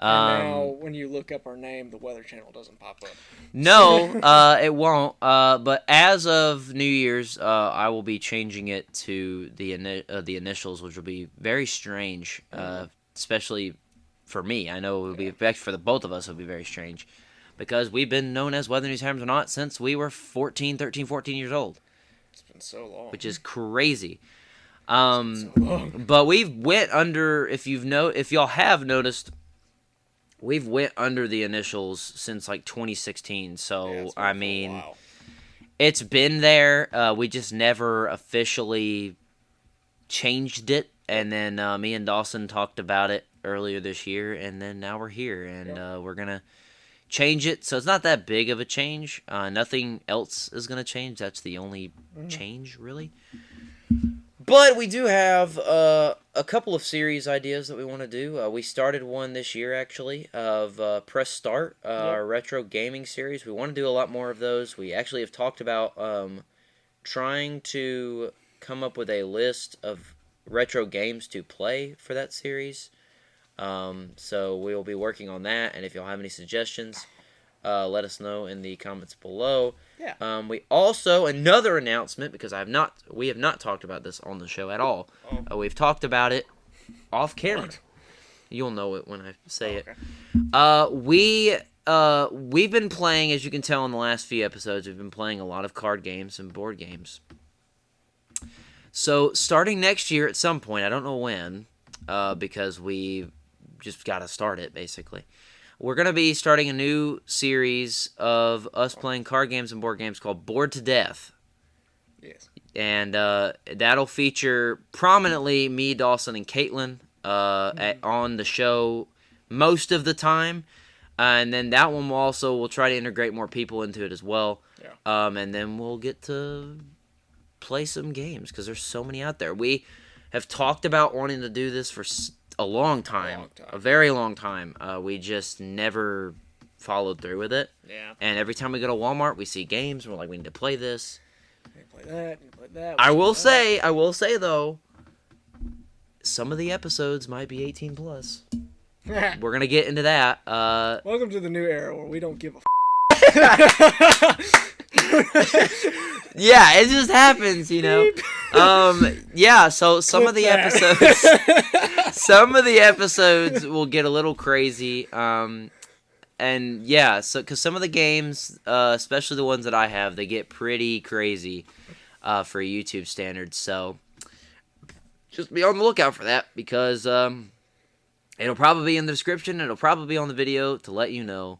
And now when you look up our name, the Weather Channel doesn't pop up. No, it won't. But as of New Year's, I will be changing it to the initials, which will be very strange, especially for me. I know it would be for the both of us. It would be very strange, because we've been known as Weather News Happens or Not since we were 13 years old, It's been so long. which is crazy. So long. But we've went under. If y'all have noticed, we've went under the initials since like 2016. So Yeah, it's been I for a mean, while. it's been there. We just never officially changed it. And then me and Dawson talked about it earlier this year, and then now we're here, and we're gonna change it. So it's not that big of a change. Nothing else is gonna change. That's the only change, really. But we do have a couple of series ideas that we want to do. We started one this year, actually, of Press Start, our retro gaming series. We want to do a lot more of those. We actually have talked about trying to come up with a list of retro games to play for that series. So we will be working on that, and if y'all have any suggestions, let us know in the comments below. Yeah. We also, another announcement, because we have not talked about this on the show at all. We've talked about it off camera. You'll know it when I say it. We've been playing, as you can tell in the last few episodes, we've been playing a lot of card games and board games. So starting next year at some point, I don't know when, because we just got to start it, basically. We're going to be starting a new series of us playing card games and board games called Bored to Death. Yes. And that'll feature prominently me, Dawson, and Caitlin on the show most of the time. And then that one we'll try to integrate more people into it as well. Yeah. And then we'll get to play some games, because there's so many out there. We have talked about wanting to do this for a long time, a very long time. We just never followed through with it. Yeah. And every time we go to Walmart, we see games, and we're like, we need to play this. You play that, you play that. I will say though, some of the episodes might be 18 plus. We're gonna get into that. Welcome to the new era where we don't give a Yeah, it just happens, you know. Yeah, so some of the episodes will get a little crazy. And yeah, so because some of the games, especially the ones that I have, they get pretty crazy for YouTube standards. So just be on the lookout for that, because it'll probably be in the description. It'll probably be on the video to let you know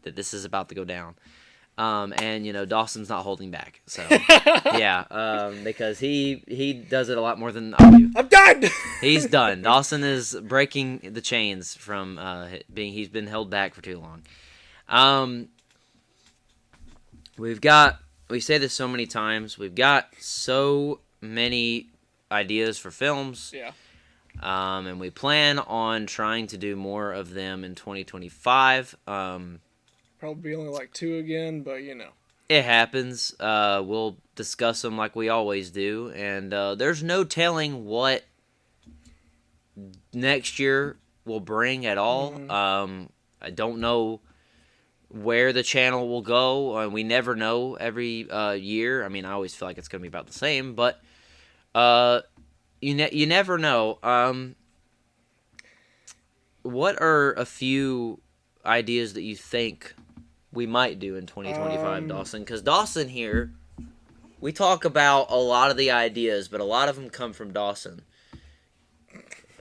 that this is about to go down. And, you know, Dawson's not holding back. So, yeah, because he does it a lot more than I do. I'm done! He's done. Dawson is breaking the chains from he's been held back for too long. We say this so many times, we've got so many ideas for films. Yeah. And we plan on trying to do more of them in 2025. Probably only like 2 again, but you know. It happens. We'll discuss them like we always do. And there's no telling what next year will bring at all. Mm-hmm. I don't know where the channel will go. We never know every year. I mean, I always feel like it's going to be about the same. But you never know. What are a few ideas that you think we might do in 2025, Dawson? Because Dawson here, we talk about a lot of the ideas, but a lot of them come from Dawson.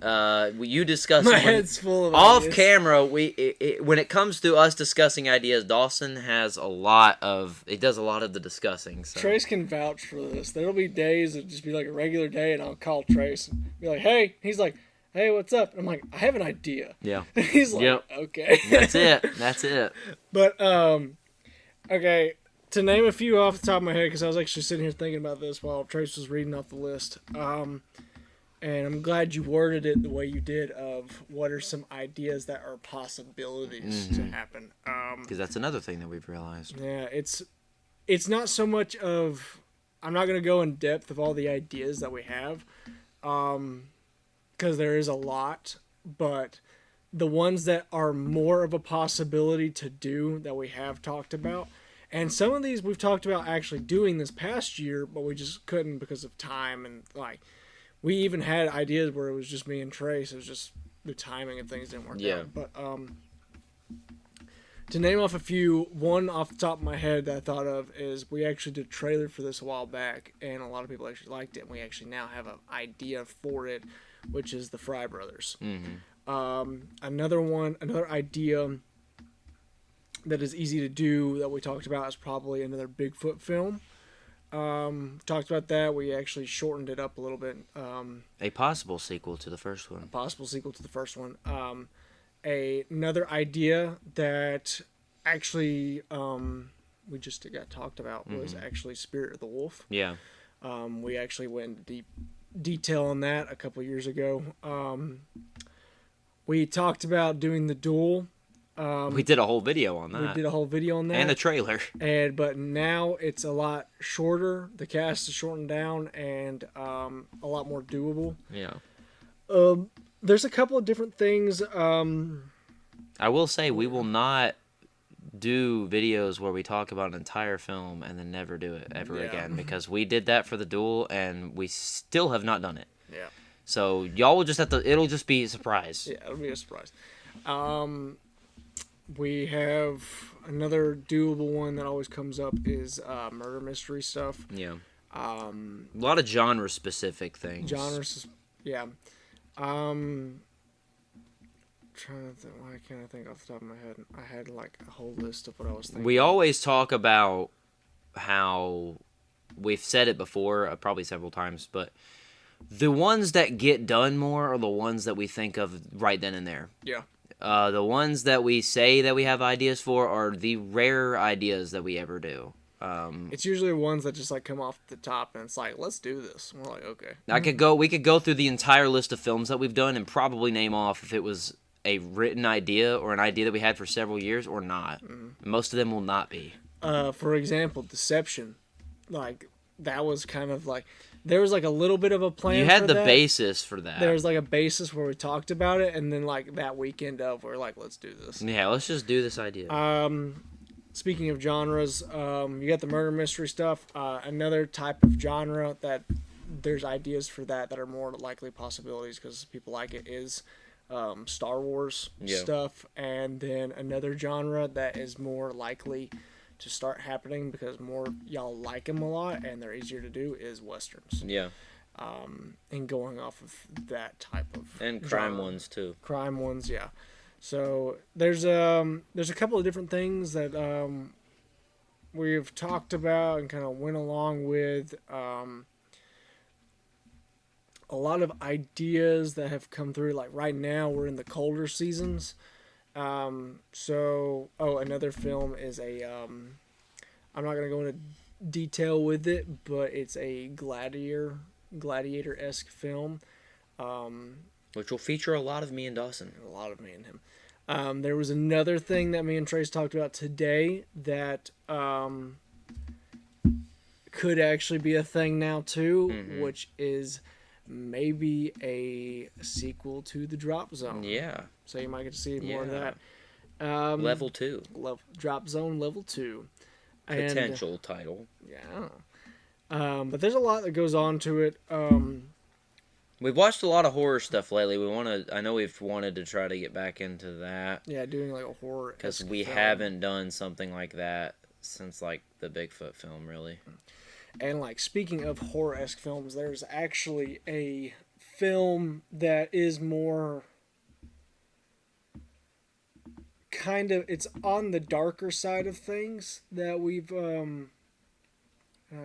You discuss my head's full of off ideas. Camera. When it comes to us discussing ideas, Dawson has he does a lot of the discussing. So. Trace can vouch for this. There'll be days it'll just be like a regular day, and I'll call Trace and be like, "Hey," he's like, "Hey, what's up?" And I'm like, "I have an idea." Yeah. He's like, yep. "Okay." That's it. But okay. To name a few off the top of my head, because I was actually sitting here thinking about this while Trace was reading off the list. And I'm glad you worded it the way you did, of what are some ideas that are possibilities to happen. Because that's another thing that we've realized. Yeah, it's not so much of, I'm not going to go in depth of all the ideas that we have, because there is a lot, but the ones that are more of a possibility to do that we have talked about, and some of these we've talked about actually doing this past year, but we just couldn't because of time, and like, we even had ideas where it was just me and Trace. It was just the timing and things didn't work out. But to name off a few, one off the top of my head that I thought of is, we actually did a trailer for this a while back, and a lot of people actually liked it, and we actually now have an idea for it, which is the Fry Brothers. Another idea that is easy to do that we talked about is probably another Bigfoot film. Talked about that. We actually shortened it up a little bit. A possible sequel to the first one. Another idea that actually we just got talked about was actually Spirit of the Wolf. Yeah. We actually went into deep detail on that a couple years ago. We talked about doing the duel. We did a whole video on that. And the trailer. But now it's a lot shorter. The cast is shortened down and a lot more doable. Yeah. There's a couple of different things. I will say, we will not do videos where we talk about an entire film and then never do it ever again, because we did that for the duel and we still have not done it. Yeah. So y'all will just have to. It'll just be a surprise. Yeah, it'll be a surprise. We have another doable one that always comes up is murder mystery stuff. Yeah. A lot of genre specific things. Yeah. Trying to think, why can't I think off the top of my head? I had like a whole list of what I was thinking. We always talk about how, we've said it before, probably several times, but the ones that get done more are the ones that we think of right then and there. Yeah. The ones that we say that we have ideas for are the rare ideas that we ever do. It's usually ones that just like come off the top and it's like, let's do this. And we're like, okay. We could go through the entire list of films that we've done and probably name off if it was a written idea or an idea that we had for several years or not. Most of them will not be. For example, Deception. Like, that was kind of like, there was like a little bit of a plan. You had the basis for that. There was like a basis where we talked about it, and then like that weekend of, we're like, let's do this. Yeah, let's just do this idea. speaking of genres, you got the murder mystery stuff. Another type of genre that there's ideas for that are more likely possibilities because people like it is Star Wars stuff, and then another genre that is more likely to start happening because more y'all like them a lot and they're easier to do is westerns. Yeah. And going off of that type of and crime genre. ones too. Crime ones, yeah. So there's a couple of different things that we've talked about and kind of went along with. A lot of ideas that have come through. Like right now, we're in the colder seasons. Another film is a. I'm not gonna go into detail with it, but it's a gladiator-esque film. Which will feature a lot of me and Dawson. A lot of me and him. There was another thing that me and Trace talked about today that could actually be a thing now too, which is maybe a sequel to The Drop Zone. Yeah. So you might get to see more of that. Level 2. Drop Zone Level 2. Potential title. Yeah. But there's a lot that goes on to it. We've watched a lot of horror stuff lately. I know we've wanted to try to get back into that. Yeah, doing like a horror. Because we haven't done something like that since like the Bigfoot film, really. And like speaking of horror-esque films, there's actually a film that is more kind of, it's on the darker side of things that we've I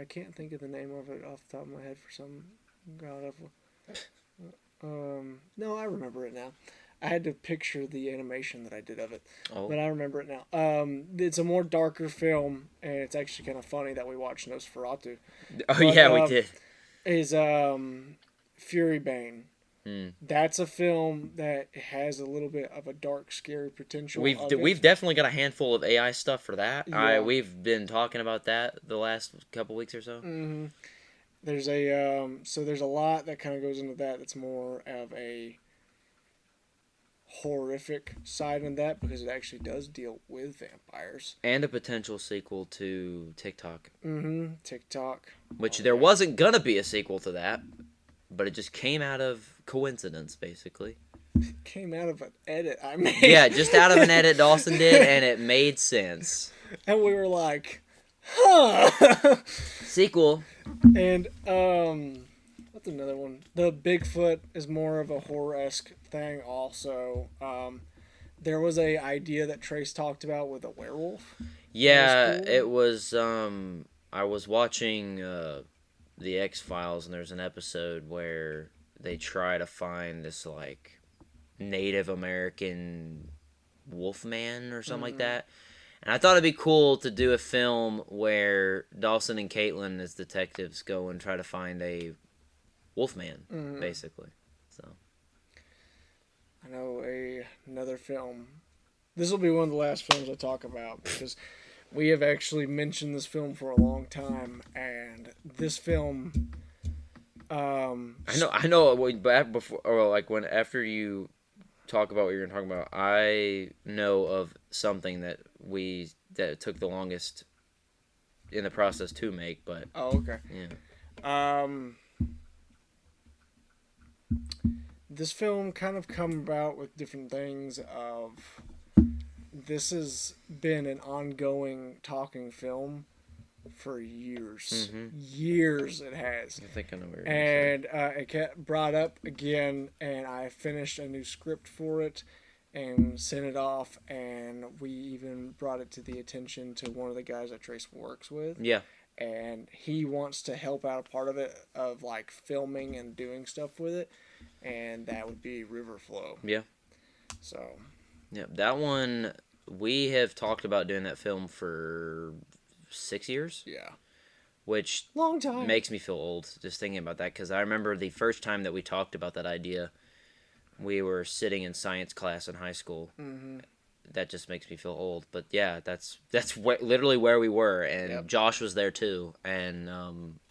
can't think of the name of it off the top of my head for some god awful. No, I remember it now. I had to picture the animation that I did of it, but I remember it now. It's a more darker film, and it's actually kind of funny that we watched Nosferatu. We did. Is Fury Bane. That's a film that has a little bit of a dark, scary potential. We've definitely got a handful of AI stuff for that. Yeah. We've been talking about that the last couple weeks or so. Mm-hmm. There's a there's a lot that kind of goes into that. That's more of a horrific side in that because it actually does deal with vampires and a potential sequel to TikTok. TikTok. Which there wasn't gonna be a sequel to that, but it just came out of coincidence, basically. Came out of an edit I made. Yeah, just out of an edit Dawson did, and it made sense. And we were like, huh. Sequel. And what's another one? The Bigfoot is more of a horror-esque thing also. There was a idea that Trace talked about with a werewolf. Yeah, it was I was watching the X-Files, and there's an episode where they try to find this like Native American Wolfman or something like that. And I thought it'd be cool to do a film where Dawson and Caitlin as detectives go and try to find a Wolfman, basically. So I know another film. This will be one of the last films I talk about because we have actually mentioned this film for a long time, and this film. I know. Back before, or like when after you talk about what you're gonna talk about, I know of something that took the longest in the process to make, but okay. Yeah. This film kind of come about with different things of. This has been an ongoing talking film for years. Years it has. I think I know where you're And it got brought up again, and I finished a new script for it and sent it off, and we even brought it to the attention to one of the guys that Trace works with. Yeah. And he wants to help out a part of it, of like filming and doing stuff with it, and that would be Riverflow. Yeah. So. Yeah, that one, we have talked about doing that film for 6 years. Yeah. Which long time makes me feel old just thinking about that, because I remember the first time that we talked about that idea, we were sitting in science class in high school. That just makes me feel old. But yeah, that's literally where we were, and Josh was there too, and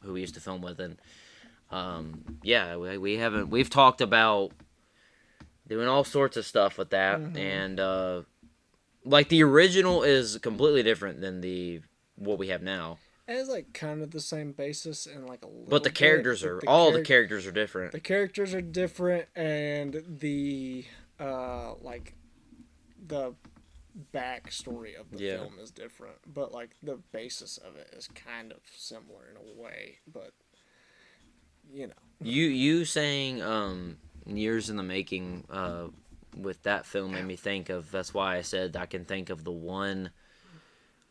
who we used to film with, and yeah, we've talked about doing all sorts of stuff with that, and like the original is completely different than what we have now. It has like kind of the same basis and like a little. But the characters bit, are the the characters are different. The characters are different, and the like the backstory of the film is different. But like the basis of it is kind of similar in a way. But you know, you saying years in the making with that film made me think of. That's why I said I can think of the one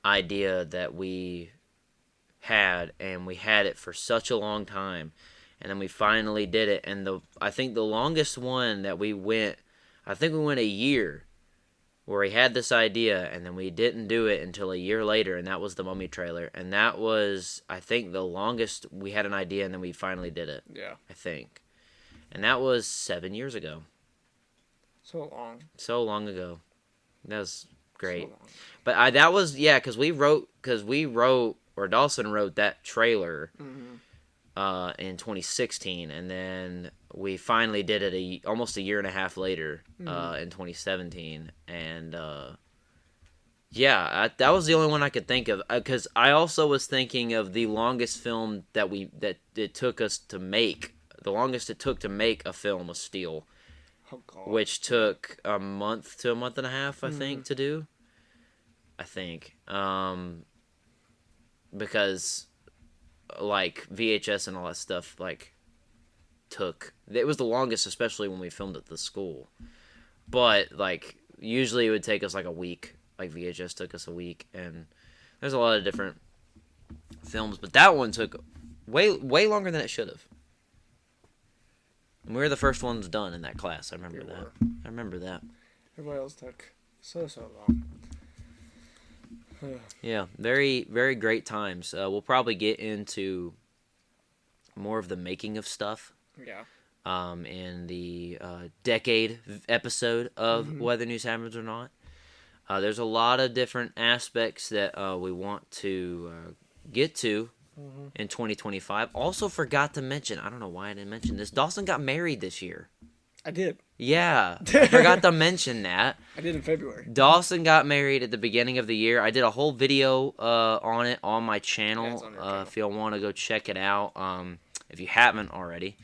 idea that we had, and we had it for such a long time, and then we finally did it. And I think the longest one that we went a year where we had this idea, and then we didn't do it until a year later, and that was the Mummy trailer. And that was, I think, the longest we had an idea, and then we finally did it. Yeah, I think. And that was 7 years ago. So long ago. That was great. So But that was, because we wrote, or Dawson wrote that trailer in 2016, and then we finally did it almost a year and a half later in 2017, and that was the only one I could think of, because I also was thinking of the longest film that it took us to make. The longest it took to make a film was Steel, which took a month to a month and a half, I think, to do. I think. Because like VHS and all that stuff it was the longest, especially when we filmed at the school. But like usually it would take us like a week. Like VHS took us a week, and there's a lot of different films, but that one took way longer than it should have. And we were the first ones done in that class. I remember that. Everybody else took so long. Yeah, very, very great times. We'll probably get into more of the making of stuff. Yeah. In the decade episode of Whether News Happens or Not. There's a lot of different aspects that we want to get to in 2025. Also forgot to mention, I don't know why I didn't mention this, Dawson got married this year. I did. Yeah, I forgot to mention that. I did in February. Dawson got married at the beginning of the year. I did a whole video on it on my channel. Yeah, it's on your channel. If you'll want to go check it out, if you haven't already.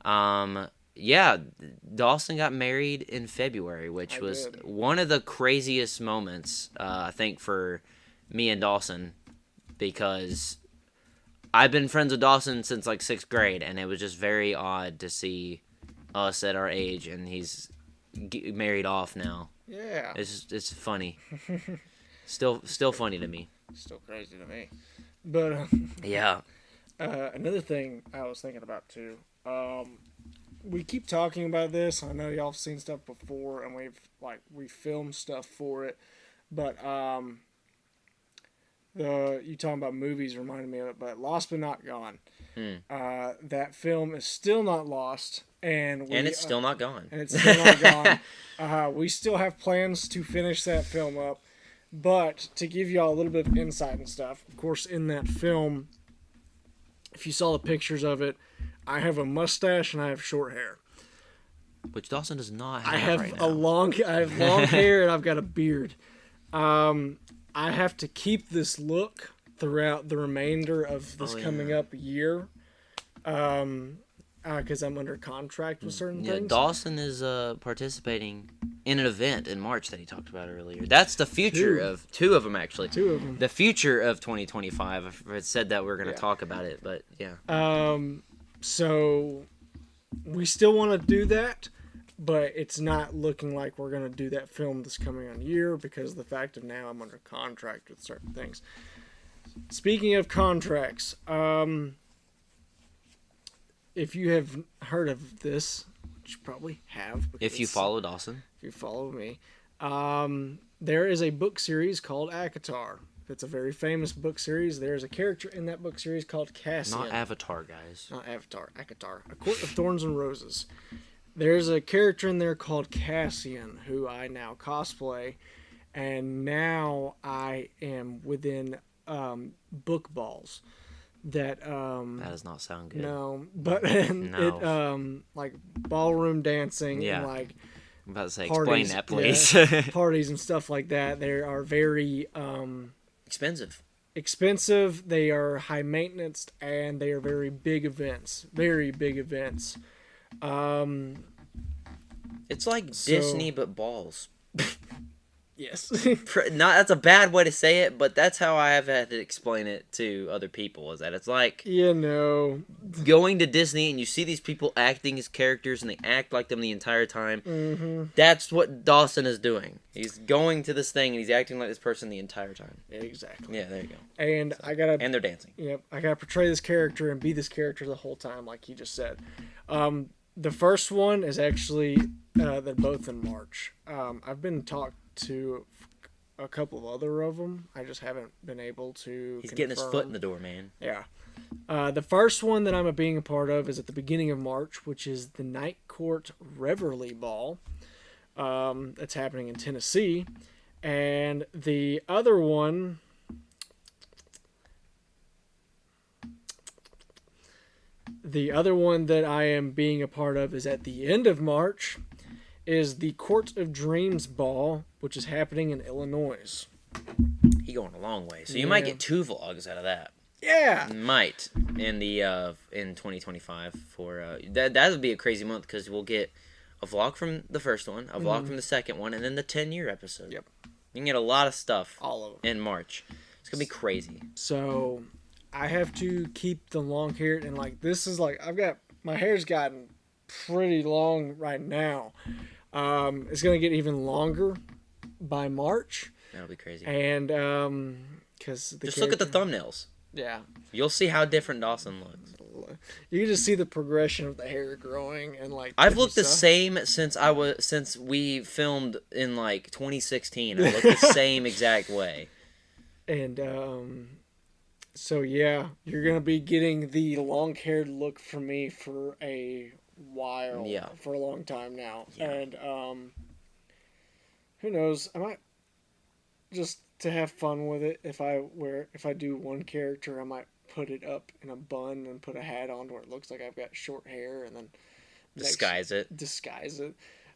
Dawson got married in February, which was one of the craziest moments, I think, for me and Dawson, because I've been friends with Dawson since like 6th grade, and it was just very odd to see us at our age, and he's married off now. Yeah. It's funny. Still funny to me. Still crazy to me. But yeah. Another thing I was thinking about too. We keep talking about this. I know y'all have seen stuff before, and we filmed stuff for it. But you talking about movies reminded me of it. But Lost but Not Gone. That film is still not lost, and it's still not gone. And it's still not gone. We still have plans to finish that film up. But to give y'all a little bit of insight and stuff, of course, in that film, if you saw the pictures of it, I have a mustache and I have short hair. Which Dawson does not have. I have right now. long hair and I've got a beard. I have to keep this look throughout the remainder of this coming up year, because I'm under contract with certain things. Yeah, Dawson is participating in an event in March that he talked about earlier. That's the future of two of them, actually. Two of them. The future of 2025. I said that we're going to talk about it, but yeah. So we still want to do that, but it's not looking like we're going to do that film this coming on year because of the fact of now I'm under contract with certain things. Speaking of contracts, if you have heard of this, which you probably have. If you follow Dawson. If you follow me. There is a book series called Akatar. It's a very famous book series. There's a character in that book series called Cassian. Not Avatar, guys. Not Avatar. Akatar. A Court of Thorns and Roses. There's a character in there called Cassian, who I now cosplay. And now I am within book balls. That does not sound good. No, but No. it like ballroom dancing and like I'm about to say, parties, explain that, please. parties and stuff like that. They are very Expensive. expensive. They are high maintenance, and they are very big events. Very big events. It's like So- Disney, but balls. Yes. Not that's a bad way to say it, but that's how I have had to explain it to other people. Is that it's like You know. going to Disney and you see these people acting as characters and they act like them the entire time. Mm-hmm. That's what Dawson is doing. He's going to this thing and he's acting like this person the entire time. Exactly. Yeah, there you go. And I gotta. And they're dancing. Yep. I gotta portray this character and be this character the whole time, like he just said. The first one is actually they're both in March. I've been talked to a couple of other of them. I just haven't been able to. He's getting his foot in the door, man. Yeah. The first one that I'm being a part of is at the beginning of March, which is the Night Court Revelry Ball. That's happening in Tennessee. And the other one. The other one that I am being a part of is at the end of March, is the Court of Dreams Ball, which is happening in Illinois. He going a long way, so you might get 2 vlogs out of that. Yeah. Might in the in 2025 for that would be a crazy month because we'll get a vlog from the first one, a vlog from the second one, and then the 10-year episode. Yep. You can get a lot of stuff All of them. in March. It's gonna be crazy. So I have to keep the long hair, and like this is like my hair's gotten pretty long right now. It's gonna get even longer by March, That'll be crazy. and because Just look at the thumbnails. Yeah, You'll see how different Dawson looks. you can just see the progression of the hair growing and like. I've different looked the stuff. same since we filmed in like 2016. I look the same exact way. And so yeah, you're gonna be getting the long-haired look from me for a while. Yeah. For a long time now. Yeah. And who knows? I might just to have fun with it. If I do one character, I might put it up in a bun and put a hat on where it looks like I've got short hair, and then Disguise it. disguise it.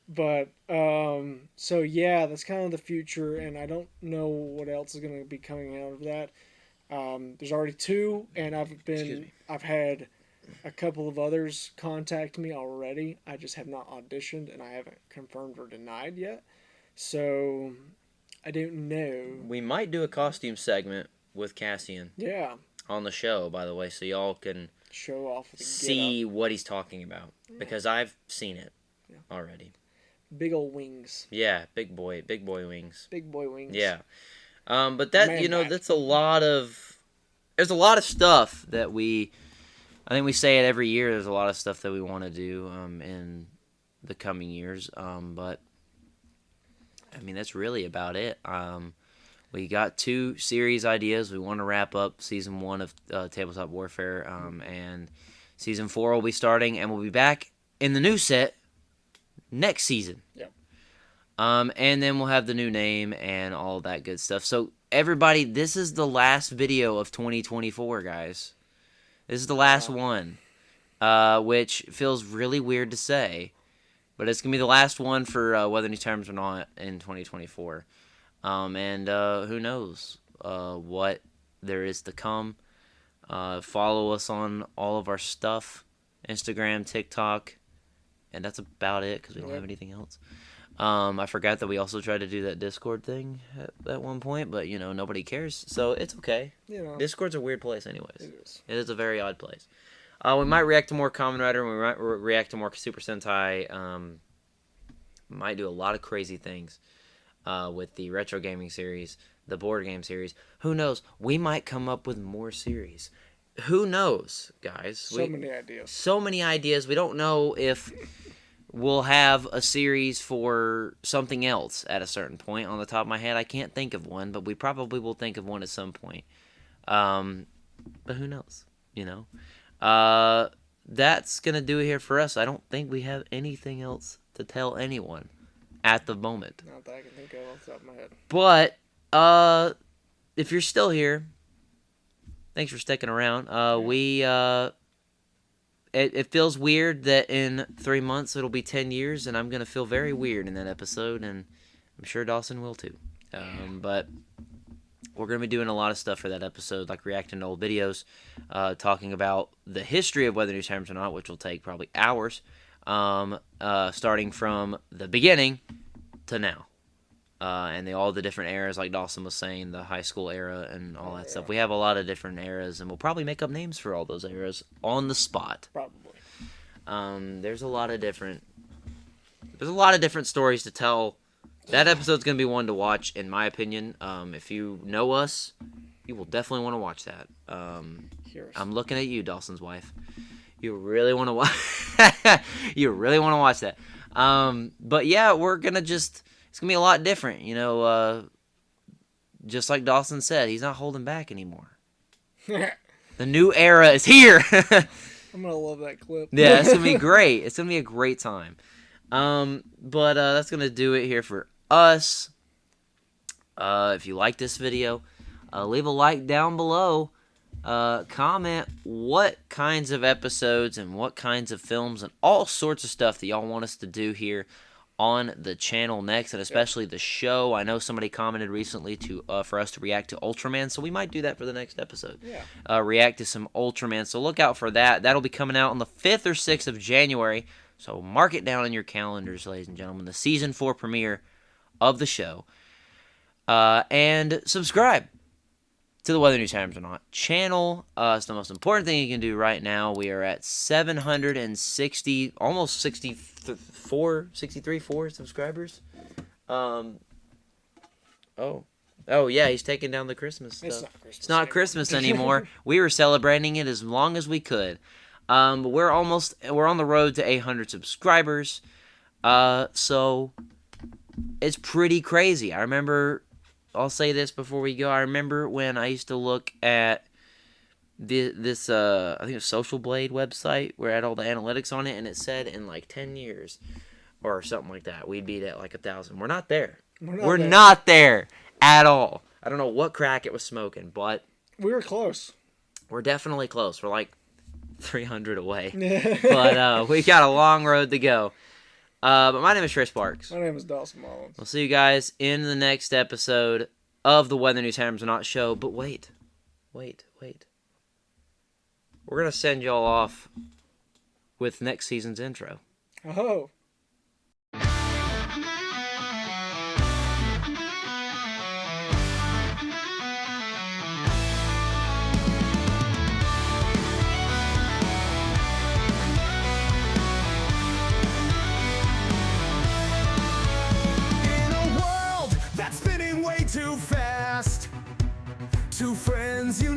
But so yeah, that's kind of the future, and I don't know what else is going to be coming out of that. There's already 2, and I've had a couple of others contact me already. I just have not auditioned, and I haven't confirmed or denied yet. So I don't know. We might do a costume segment with Cassian Yeah, on the show, by the way, so y'all can show off the see what he's talking about because I've seen it already. big old wings, Yeah, big boy wings. big boy wings. Yeah, but that Man back. that's a lot of. There's a lot of stuff that I think we say it every year. There's a lot of stuff that we want to do in the coming years, but I mean that's really about it. We got 2 series ideas. We want to wrap up season 1 of Tabletop Warfare, and season 4 will be starting, and we'll be back in the new set next season. Yep. And then we'll have the new name and all that good stuff. So everybody, this is the last video of 2024, guys. This is the last one, which feels really weird to say, but it's gonna be the last one for whether any terms or not in 2024. And who knows what there is to come. Follow us on all of our stuff, Instagram, TikTok, and that's about it because we don't have anything else. I forgot that we also tried to do that Discord thing at one point, but nobody cares, so it's okay. Discord's a weird place anyways. It is. It is a very odd place. We might react to more Kamen Rider, and we might react to more Super Sentai. Might do a lot of crazy things with the retro gaming series, the board game series. Who knows? We might come up with more series. Who knows, guys? So many ideas. So many ideas. We don't know if we'll have a series for something else at a certain point. On the top of my head, I can't think of one, but we probably will think of one at some point. But who knows? That's going to do it here for us. I don't think we have anything else to tell anyone at the moment. Not that I can think of off the top of my head. But if you're still here, thanks for sticking around. it feels weird that in 3 months it'll be 10 years, and I'm gonna feel very weird in that episode, and I'm sure Dawson will too. But we're going to be doing a lot of stuff for that episode, like reacting to old videos, talking about the history of Weather News Hammers or Not, which will take probably hours, starting from the beginning to now. And all the different eras, like Dawson was saying, the high school era and all that stuff. We have a lot of different eras, and we'll probably make up names for all those eras on the spot. Probably. There's a lot of different stories to tell. That episode's going to be one to watch, in my opinion. If you know us, you will definitely want to watch that. I'm looking at you, Dawson's wife. You really want to watch You really want to watch that. But yeah, we're going to it's going to be a lot different. Just like Dawson said, he's not holding back anymore. The new era is here. I'm going to love that clip. Yeah, it's going to be great. It's going to be a great time. But that's going to do it here for us. If you like this video, leave a like down below. Comment what kinds of episodes and what kinds of films and all sorts of stuff that y'all want us to do here on the channel next, and especially the show. I know somebody commented recently for us to react to Ultraman, so we might do that for the next episode. Yeah. React to some Ultraman, so look out for that. That'll be coming out on the 5th or 6th of January. So mark it down in your calendars, ladies and gentlemen. The Season 4 premiere of the show. And subscribe to the Weather News Hammers or Not channel. It's the most important thing you can do right now. We are at 760, almost 63 subscribers. Oh yeah, he's taking down the Christmas stuff. It's not Christmas anymore. We were celebrating it as long as we could. We're on the road to 800 subscribers, so it's pretty crazy. I'll say this before we go. I remember when I used to look at this I think it was Social Blade website where it had all the analytics on it, and it said in like 10 years or something like that, we'd be at like 1,000. We're not there. We're not there at all. I don't know what crack it was smoking, but we were close. We're definitely close. We're like 300 away. But we got a long road to go. But my name is Trey Sparks. My name is Dawson Mullins. We'll see you guys in the next episode of the Weather News Hammers or Not show. But wait. We're going to send y'all off with next season's intro. Oh. Too fast. Two friends, you